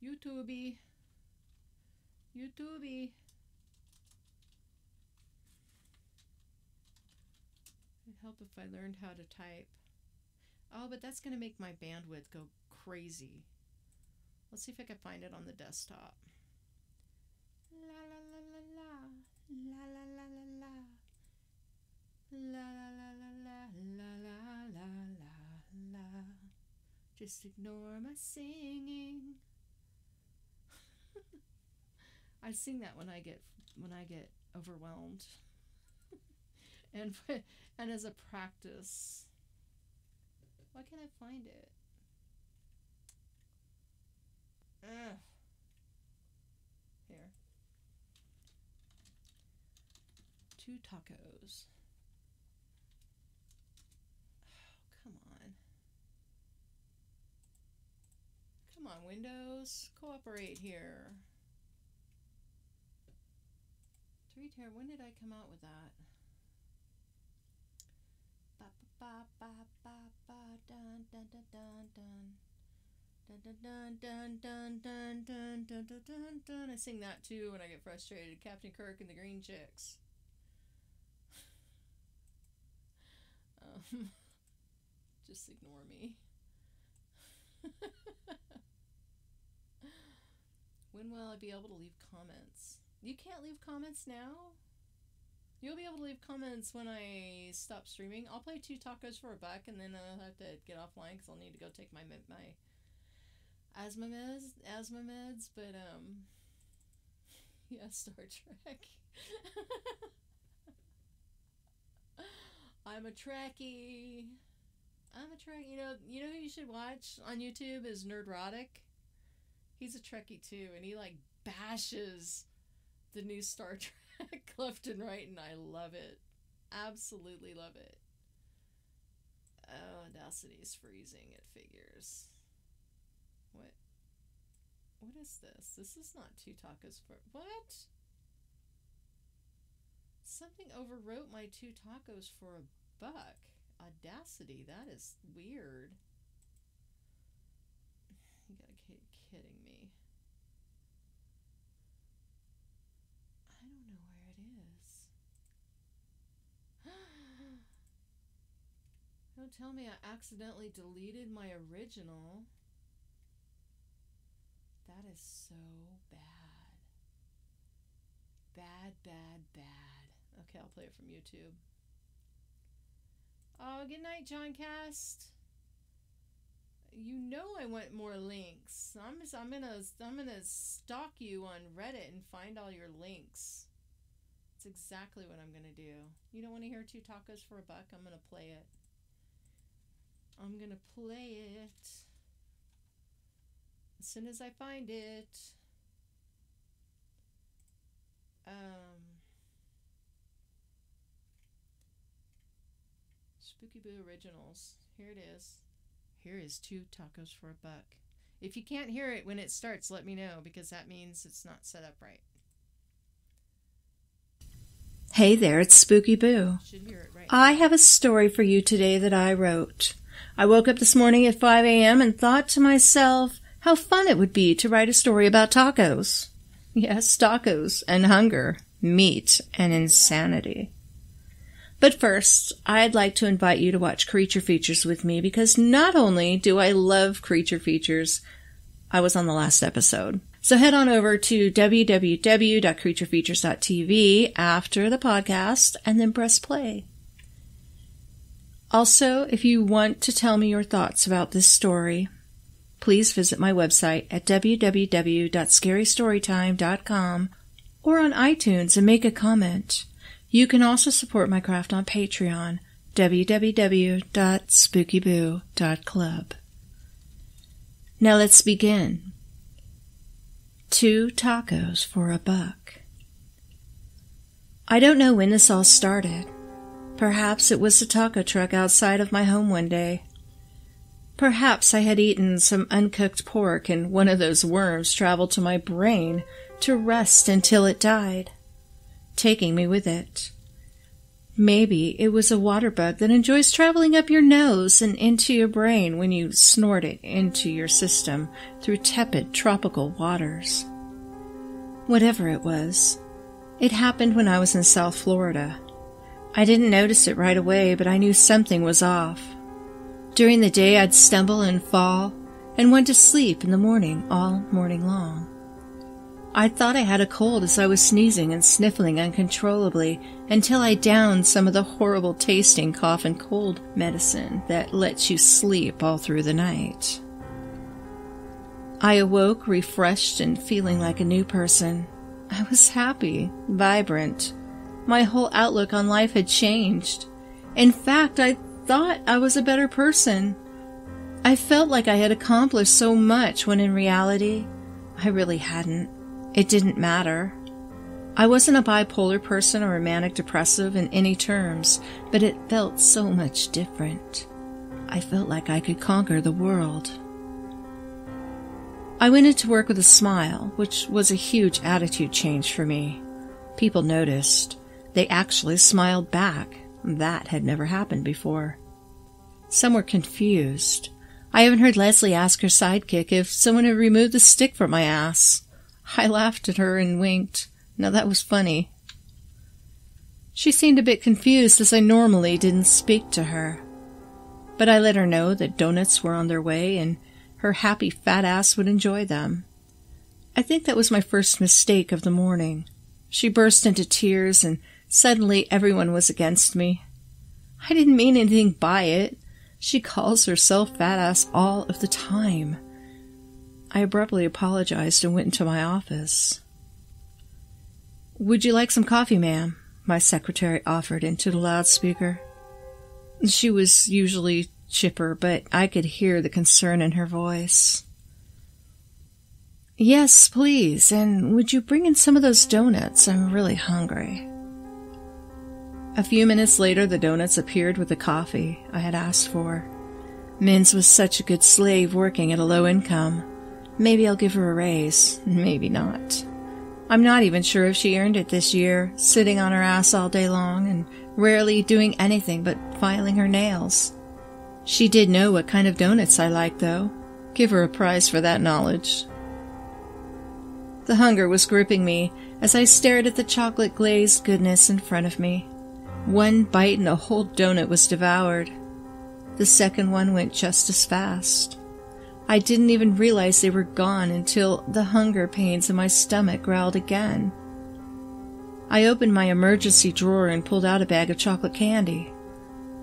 YouTubey. It'd help if I learned how to type. Oh, but that's going to make my bandwidth go crazy. Let's see if I can find it on the desktop. La la la la la. La la la la la. La la la la la la la la la. Just ignore my singing. I sing that when I get overwhelmed. and as a practice. Why can't I find it? Ugh. Here. 2 tacos. Oh, come on. Come on, Windows. Cooperate here. 3 tier. When did I come out with that? Ba ba ba ba ba dun dun dun dun dun. Dun dun dun dun dun dun dun dun dun dun. I sing that too when I get frustrated. Captain Kirk and the Green Chicks. Just ignore me. When will I be able to leave comments? You can't leave comments now? You'll be able to leave comments when I stop streaming. I'll play 2 tacos for $1, and then I'll have to get offline because I'll need to go take my asthma meds. But yeah, Star Trek. I'm a Trekkie. You know who you should watch on YouTube is Nerdrotic. He's a Trekkie too, and he like bashes the new Star Trek left and right, and I love it. Absolutely love it. Oh, Audacity's freezing, it figures. What is this? This is not 2 tacos for... What? Something overwrote my 2 tacos for $1. Audacity, that is weird. You gotta be kidding me. I don't know where it is. Don't tell me I accidentally deleted my original. That is so bad. Bad. Okay, I'll play it from YouTube. Oh, good night, John Cast. You know I want more links. I'm gonna stalk you on Reddit and find all your links. That's exactly what I'm gonna do. You don't want to hear 2 tacos for $1? I'm gonna play it. As soon as I find it. Spooky Boo Originals. Here it is. Here is 2 tacos for $1. If you can't hear it when it starts, let me know, because that means it's not set up right. Hey there, it's Spooky Boo. Should hear it right. I have a story for you today that I wrote. I woke up this morning at 5 a.m. and thought to myself how fun it would be to write a story about tacos. Yes, tacos and hunger, meat and insanity. But first, I'd like to invite you to watch Creature Features with me, because not only do I love Creature Features, I was on the last episode. So head on over to www.creaturefeatures.tv after the podcast and then press play. Also, if you want to tell me your thoughts about this story, please visit my website at www.scarystorytime.com or on iTunes and make a comment. You can also support my craft on Patreon, www.spookyboo.club. Now let's begin. 2 tacos for $1. I don't know when this all started. Perhaps it was the taco truck outside of my home one day. Perhaps I had eaten some uncooked pork and one of those worms traveled to my brain to rest until it died, taking me with it. Maybe it was a water bug that enjoys traveling up your nose and into your brain when you snort it into your system through tepid tropical waters. Whatever it was, it happened when I was in South Florida. I didn't notice it right away, but I knew something was off. During the day, I'd stumble and fall and went to sleep in the morning all morning long. I thought I had a cold as I was sneezing and sniffling uncontrollably until I downed some of the horrible tasting cough and cold medicine that lets you sleep all through the night. I awoke refreshed and feeling like a new person. I was happy, vibrant. My whole outlook on life had changed. In fact, I thought I was a better person. I felt like I had accomplished so much when in reality, I really hadn't. It didn't matter. I wasn't a bipolar person or a manic depressive in any terms, but it felt so much different. I felt like I could conquer the world. I went into work with a smile, which was a huge attitude change for me. People noticed. They actually smiled back. That had never happened before. Some were confused. I even heard Leslie ask her sidekick if someone had removed the stick from my ass. I laughed at her and winked. Now that was funny. She seemed a bit confused as I normally didn't speak to her. But I let her know that donuts were on their way and her happy fat ass would enjoy them. I think that was my first mistake of the morning. She burst into tears, and suddenly everyone was against me. I didn't mean anything by it. She calls herself fat ass all of the time. I abruptly apologized and went into my office. "Would you like some coffee, ma'am?" my secretary offered into the loudspeaker. She was usually chipper, but I could hear the concern in her voice. "Yes, please, and would you bring in some of those donuts? I'm really hungry." A few minutes later, the donuts appeared with the coffee I had asked for. Minz was such a good slave working at a low income. Maybe I'll give her a raise, maybe not. I'm not even sure if she earned it this year, sitting on her ass all day long and rarely doing anything but filing her nails. She did know what kind of donuts I liked, though. Give her a prize for that knowledge. The hunger was gripping me as I stared at the chocolate-glazed goodness in front of me. One bite and a whole donut was devoured. The second one went just as fast. I didn't even realize they were gone until the hunger pains in my stomach growled again. I opened my emergency drawer and pulled out a bag of chocolate candy.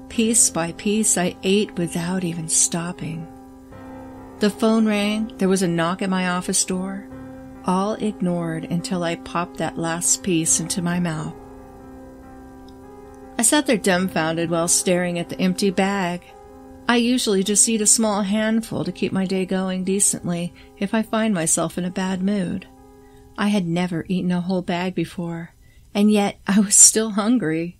Piece by piece, I ate without even stopping. The phone rang, there was a knock at my office door, all ignored until I popped that last piece into my mouth. I sat there dumbfounded while staring at the empty bag. I usually just eat a small handful to keep my day going decently if I find myself in a bad mood. I had never eaten a whole bag before, and yet I was still hungry.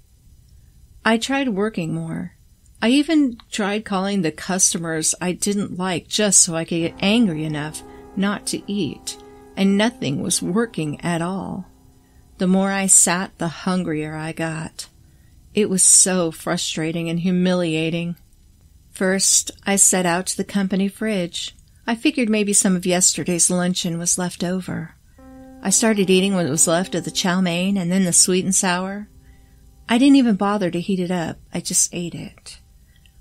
I tried working more. I even tried calling the customers I didn't like just so I could get angry enough not to eat, and nothing was working at all. The more I sat, the hungrier I got. It was so frustrating and humiliating. First, I set out to the company fridge. I figured maybe some of yesterday's luncheon was left over. I started eating what was left of the chow mein and then the sweet and sour. I didn't even bother to heat it up. I just ate it.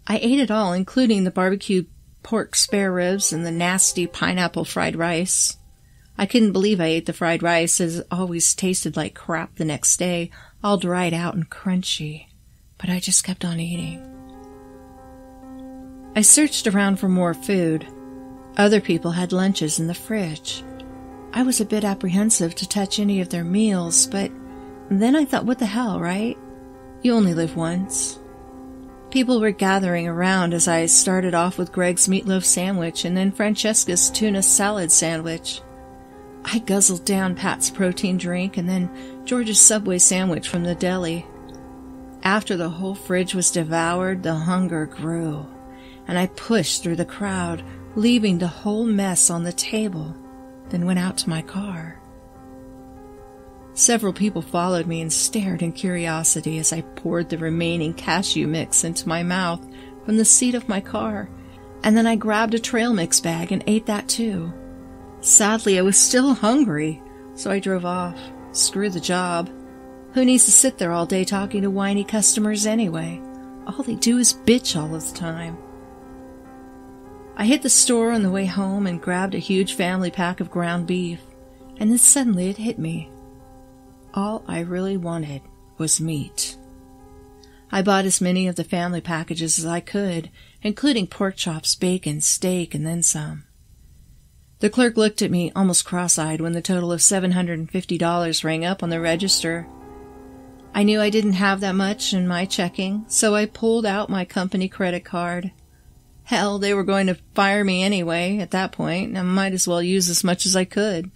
I ate it all, including the barbecued pork spare ribs and the nasty pineapple fried rice. I couldn't believe I ate the fried rice, as it always tasted like crap the next day, all dried out and crunchy. But I just kept on eating. I searched around for more food. Other people had lunches in the fridge. I was a bit apprehensive to touch any of their meals, but then I thought, what the hell, right? You only live once. People were gathering around as I started off with Greg's meatloaf sandwich and then Francesca's tuna salad sandwich. I guzzled down Pat's protein drink and then George's Subway sandwich from the deli. After the whole fridge was devoured, the hunger grew, and I pushed through the crowd, leaving the whole mess on the table, then went out to my car. Several people followed me and stared in curiosity as I poured the remaining cashew mix into my mouth from the seat of my car, and then I grabbed a trail mix bag and ate that too. Sadly, I was still hungry, so I drove off. Screw the job. Who needs to sit there all day talking to whiny customers anyway? All they do is bitch all of the time. I hit the store on the way home and grabbed a huge family pack of ground beef, and then suddenly it hit me. All I really wanted was meat. I bought as many of the family packages as I could, including pork chops, bacon, steak, and then some. The clerk looked at me almost cross-eyed when the total of $750 rang up on the register. I knew I didn't have that much in my checking, so I pulled out my company credit card. Hell, they were going to fire me anyway at that point, and I might as well use as much as I could.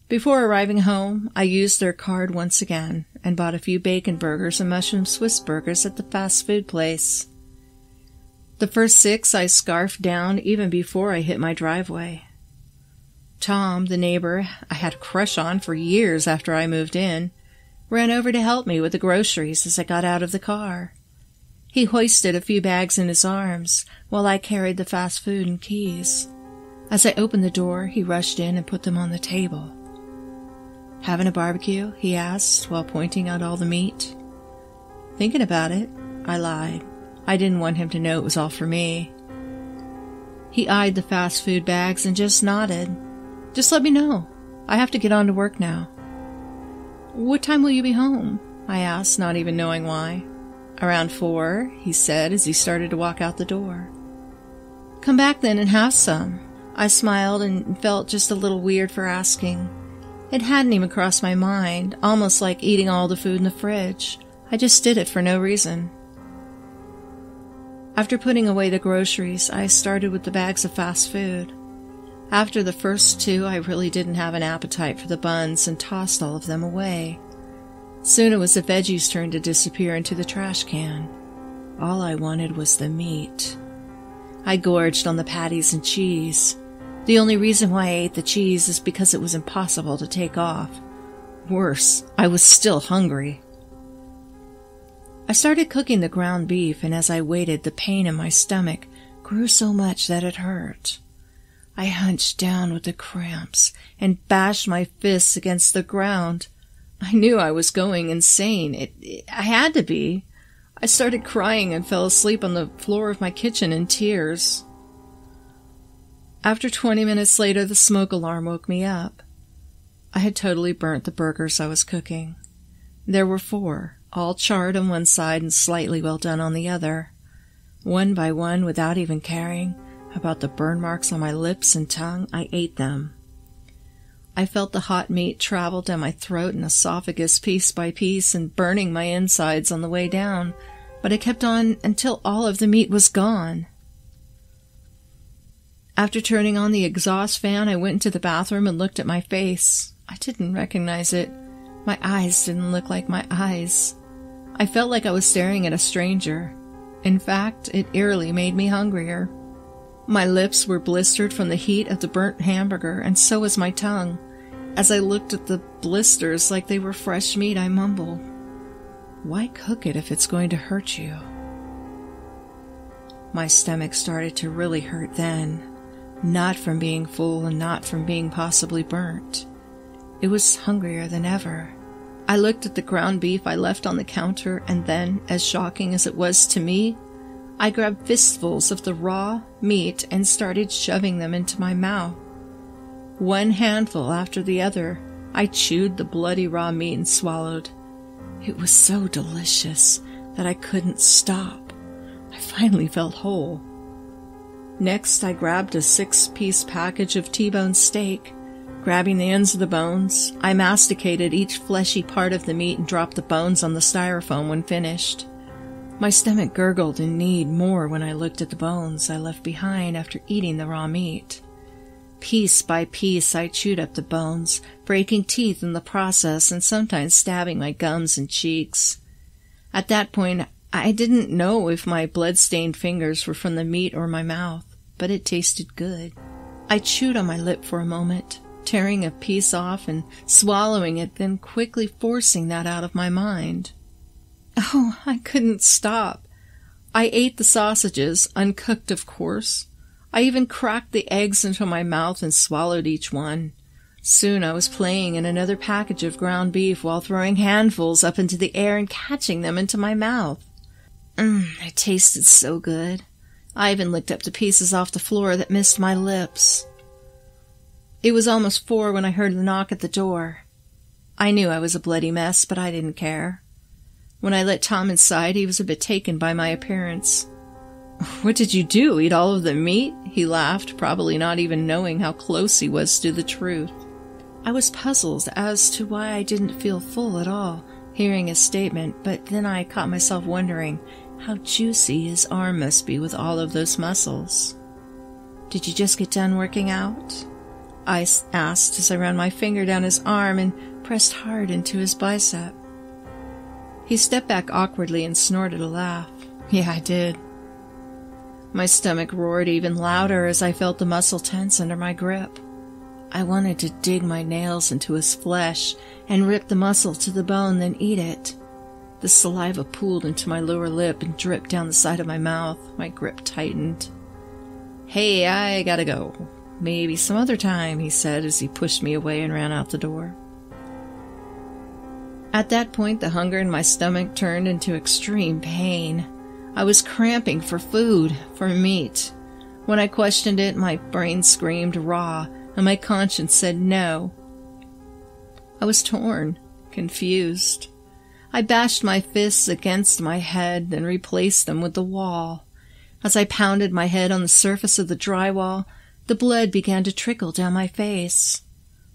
Before arriving home, I used their card once again and bought a few bacon burgers and mushroom Swiss burgers at the fast food place. The first 6 I scarfed down even before I hit my driveway. Tom, the neighbor I had a crush on for years after I moved in, ran over to help me with the groceries as I got out of the car. He hoisted a few bags in his arms while I carried the fast food and keys. As I opened the door, he rushed in and put them on the table. "Having a barbecue?" he asked while pointing out all the meat. "Thinking about it," I lied. I didn't want him to know it was all for me. He eyed the fast food bags and just nodded. "Just let me know. I have to get on to work now. "What time will you be home?" I asked, not even knowing why. "Around 4, he said as he started to walk out the door. "Come back then and have some." I smiled and felt just a little weird for asking. It hadn't even crossed my mind, almost like eating all the food in the fridge. I just did it for no reason. After putting away the groceries, I started with the bags of fast food. After the first 2, I really didn't have an appetite for the buns and tossed all of them away. Soon it was the veggies' turn to disappear into the trash can. All I wanted was the meat. I gorged on the patties and cheese. The only reason why I ate the cheese is because it was impossible to take off. Worse, I was still hungry. I started cooking the ground beef, and as I waited, the pain in my stomach grew so much that it hurt. I hunched down with the cramps and bashed my fists against the ground. I knew I was going insane. I had to be. I started crying and fell asleep on the floor of my kitchen in tears. After 20 minutes later, the smoke alarm woke me up. I had totally burnt the burgers I was cooking. There were 4, all charred on one side and slightly well done on the other. One by one, without even caring about the burn marks on my lips and tongue, I ate them. I felt the hot meat travel down my throat and esophagus piece by piece and burning my insides on the way down, but I kept on until all of the meat was gone. After turning on the exhaust fan, I went into the bathroom and looked at my face. I didn't recognize it. My eyes didn't look like my eyes. I felt like I was staring at a stranger. In fact, it eerily made me hungrier. My lips were blistered from the heat of the burnt hamburger, and so was my tongue. As I looked at the blisters like they were fresh meat, I mumbled, "Why cook it if it's going to hurt you?" My stomach started to really hurt then, not from being full and not from being possibly burnt. It was hungrier than ever. I looked at the ground beef I left on the counter, and then, as shocking as it was to me, I grabbed fistfuls of the raw meat and started shoving them into my mouth. One handful after the other, I chewed the bloody raw meat and swallowed. It was so delicious that I couldn't stop. I finally felt whole. Next, I grabbed a 6-piece package of T-bone steak. Grabbing the ends of the bones, I masticated each fleshy part of the meat and dropped the bones on the styrofoam when finished. My stomach gurgled and needed more when I looked at the bones I left behind after eating the raw meat. Piece by piece, I chewed up the bones, breaking teeth in the process and sometimes stabbing my gums and cheeks. At that point, I didn't know if my blood-stained fingers were from the meat or my mouth, but it tasted good. I chewed on my lip for a moment, tearing a piece off and swallowing it, then quickly forcing that out of my mind. Oh, I couldn't stop. I ate the sausages, uncooked of course. I even cracked the eggs into my mouth and swallowed each one. Soon I was playing in another package of ground beef while throwing handfuls up into the air and catching them into my mouth. It tasted so good. I even licked up the pieces off the floor that missed my lips. It was almost 4 when I heard the knock at the door. I knew I was a bloody mess, but I didn't care. When I let Tom inside, he was a bit taken by my appearance. "What did you do, eat all of the meat?" He laughed, probably not even knowing how close he was to the truth. I was puzzled as to why I didn't feel full at all, hearing his statement, but then I caught myself wondering how juicy his arm must be with all of those muscles. "Did you just get done working out?" I asked as I ran my finger down his arm and pressed hard into his bicep. He stepped back awkwardly and snorted a laugh. "Yeah, I did." My stomach roared even louder as I felt the muscle tense under my grip. I wanted to dig my nails into his flesh and rip the muscle to the bone, then eat it. The saliva pooled into my lower lip and dripped down the side of my mouth. My grip tightened. "Hey, I gotta go. Maybe some other time," he said as he pushed me away and ran out the door. At that point, the hunger in my stomach turned into extreme pain. I was cramping for food, for meat. When I questioned it, my brain screamed raw, and my conscience said no. I was torn, confused. I bashed my fists against my head, then replaced them with the wall. As I pounded my head on the surface of the drywall, the blood began to trickle down my face.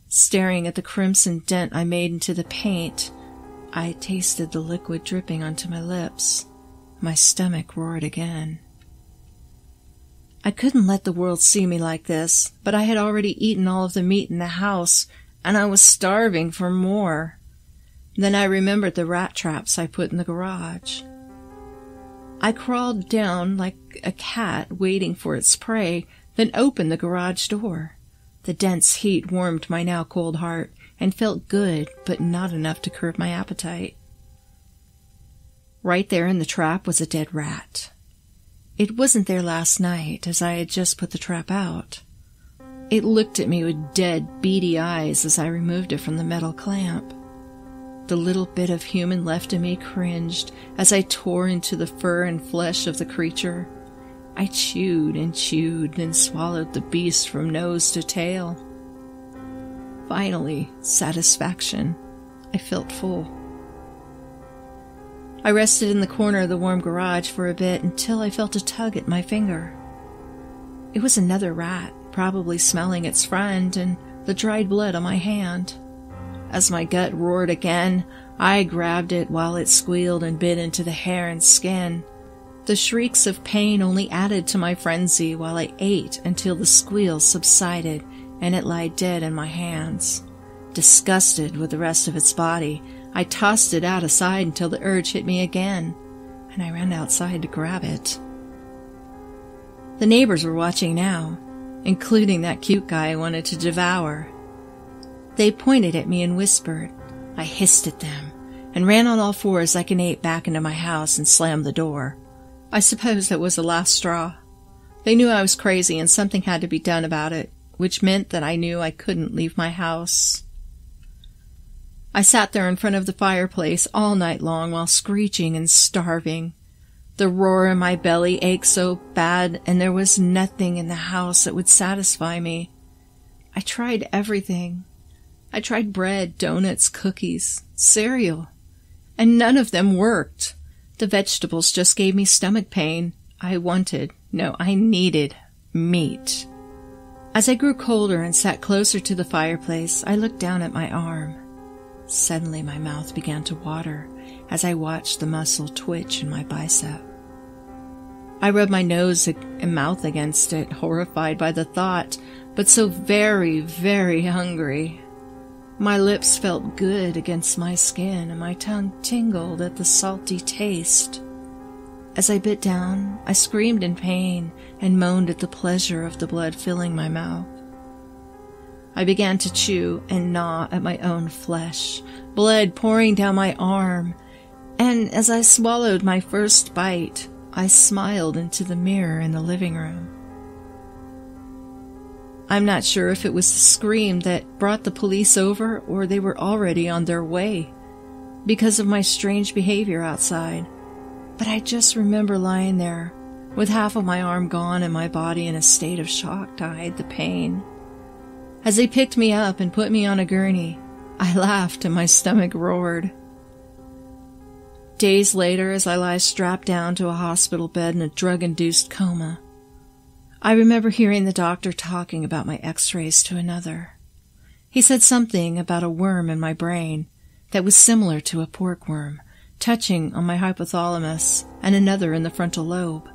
Staring at the crimson dent I made into the paint, I tasted the liquid dripping onto my lips. My stomach roared again. I couldn't let the world see me like this, but I had already eaten all of the meat in the house, and I was starving for more. Then I remembered the rat traps I put in the garage. I crawled down like a cat waiting for its prey, then opened the garage door. The dense heat warmed my now cold heart and felt good, but not enough to curb my appetite. Right there in the trap was a dead rat. It wasn't there last night, as I had just put the trap out. It looked at me with dead, beady eyes as I removed it from the metal clamp. The little bit of human left in me cringed as I tore into the fur and flesh of the creature. I chewed and chewed, then swallowed the beast from nose to tail. Finally, satisfaction. I felt full. I rested in the corner of the warm garage for a bit until I felt a tug at my finger. It was another rat, probably smelling its friend and the dried blood on my hand. As my gut roared again, I grabbed it while it squealed and bit into the hair and skin. The shrieks of pain only added to my frenzy while I ate until the squeals subsided and it lay dead in my hands. Disgusted with the rest of its body, I tossed it out aside until the urge hit me again, and I ran outside to grab it. The neighbors were watching now, including that cute guy I wanted to devour. They pointed at me and whispered. I hissed at them and ran on all fours like an ape back into my house and slammed the door. I suppose that was the last straw. They knew I was crazy and something had to be done about it, which meant that I knew I couldn't leave my house. I sat there in front of the fireplace all night long while screeching and starving. The roar in my belly ached so bad, and there was nothing in the house that would satisfy me. I tried everything. I tried bread, donuts, cookies, cereal, and none of them worked. The vegetables just gave me stomach pain. I needed meat. As I grew colder and sat closer to the fireplace, I looked down at my arm. Suddenly my mouth began to water as I watched the muscle twitch in my bicep. I rubbed my nose and mouth against it, horrified by the thought, but so very, very hungry. My lips felt good against my skin, and my tongue tingled at the salty taste. As I bit down, I screamed in pain and moaned at the pleasure of the blood filling my mouth. I began to chew and gnaw at my own flesh, blood pouring down my arm, and as I swallowed my first bite, I smiled into the mirror in the living room. I'm not sure if it was the scream that brought the police over or they were already on their way because of my strange behavior outside, but I just remember lying there with half of my arm gone and my body in a state of shock to hide the pain. As they picked me up and put me on a gurney, I laughed and my stomach roared. Days later, as I lie strapped down to a hospital bed in a drug-induced coma, I remember hearing the doctor talking about my x-rays to another. He said something about a worm in my brain that was similar to a pork worm, touching on my hypothalamus and another in the frontal lobe.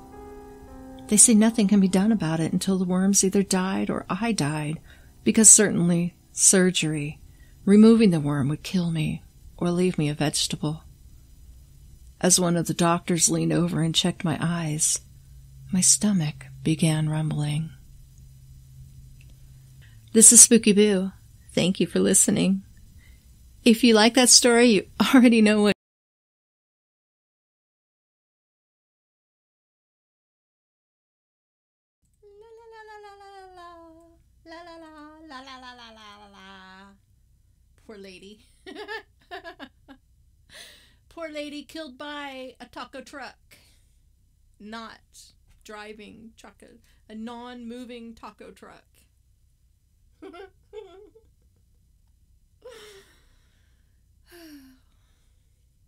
They say nothing can be done about it until the worms either died or I died, because certainly surgery, removing the worm, would kill me or leave me a vegetable. As one of the doctors leaned over and checked my eyes, my stomach began rumbling. This is Spooky Boo. Thank you for listening. If you like that story, you already know what Poor lady. Poor lady killed by a taco truck. Not driving truck, a non-moving taco truck.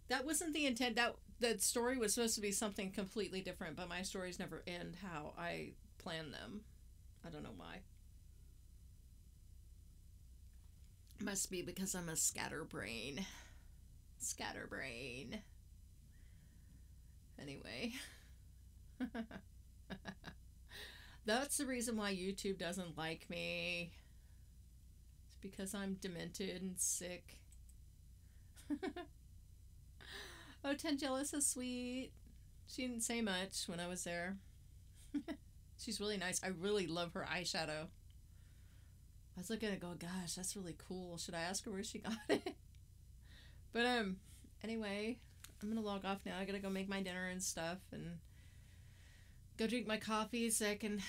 That wasn't the intent. That story was supposed to be something completely different, but my stories never end how I plan them. I don't know why. Must be because I'm a scatterbrain. Scatterbrain. Anyway. That's the reason why YouTube doesn't like me. It's because I'm demented and sick. Oh, Tangela's so sweet. She didn't say much when I was there. She's really nice. I really love her eyeshadow. I was looking at it going, gosh, that's really cool. Should I ask her where she got it? But anyway, I'm gonna log off now. I gotta go make my dinner and stuff and go drink my coffee so I can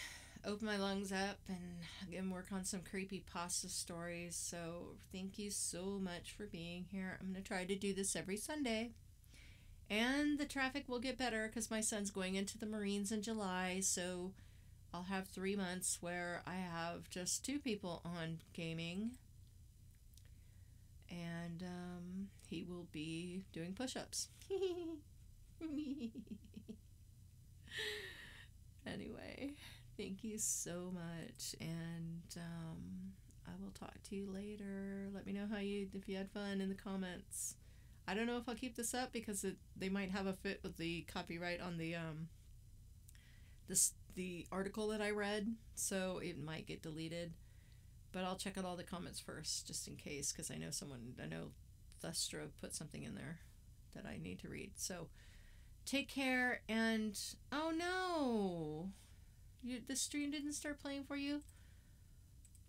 open my lungs up and again work on some creepy pasta stories. So thank you so much for being here. I'm gonna try to do this every Sunday. And the traffic will get better because my son's going into the Marines in July, so I'll have 3 months where I have just 2 people on gaming. And he will be doing push-ups. Anyway, thank you so much, and I will talk to you later. Let me know if you had fun in the comments. I don't know if I'll keep this up because they might have a fit with the copyright on the article that I read, so it might get deleted. But I'll check out all the comments first, just in case, because I know Thustra put something in there that I need to read. So take care, and oh no, the stream didn't start playing for you.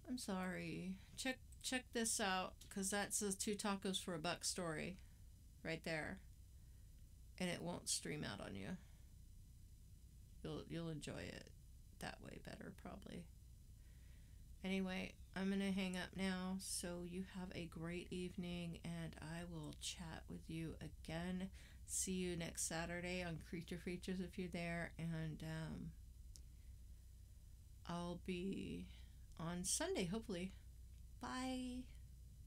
I'm sorry. Check this out, because that says 2 tacos for $1 story. Right there, and it won't stream out on you. You'll enjoy it that way better probably. Anyway, I'm gonna hang up now, so you have a great evening, and I will chat with you again. See you next Saturday on Creature Features if you're there, and I'll be on Sunday hopefully. Bye.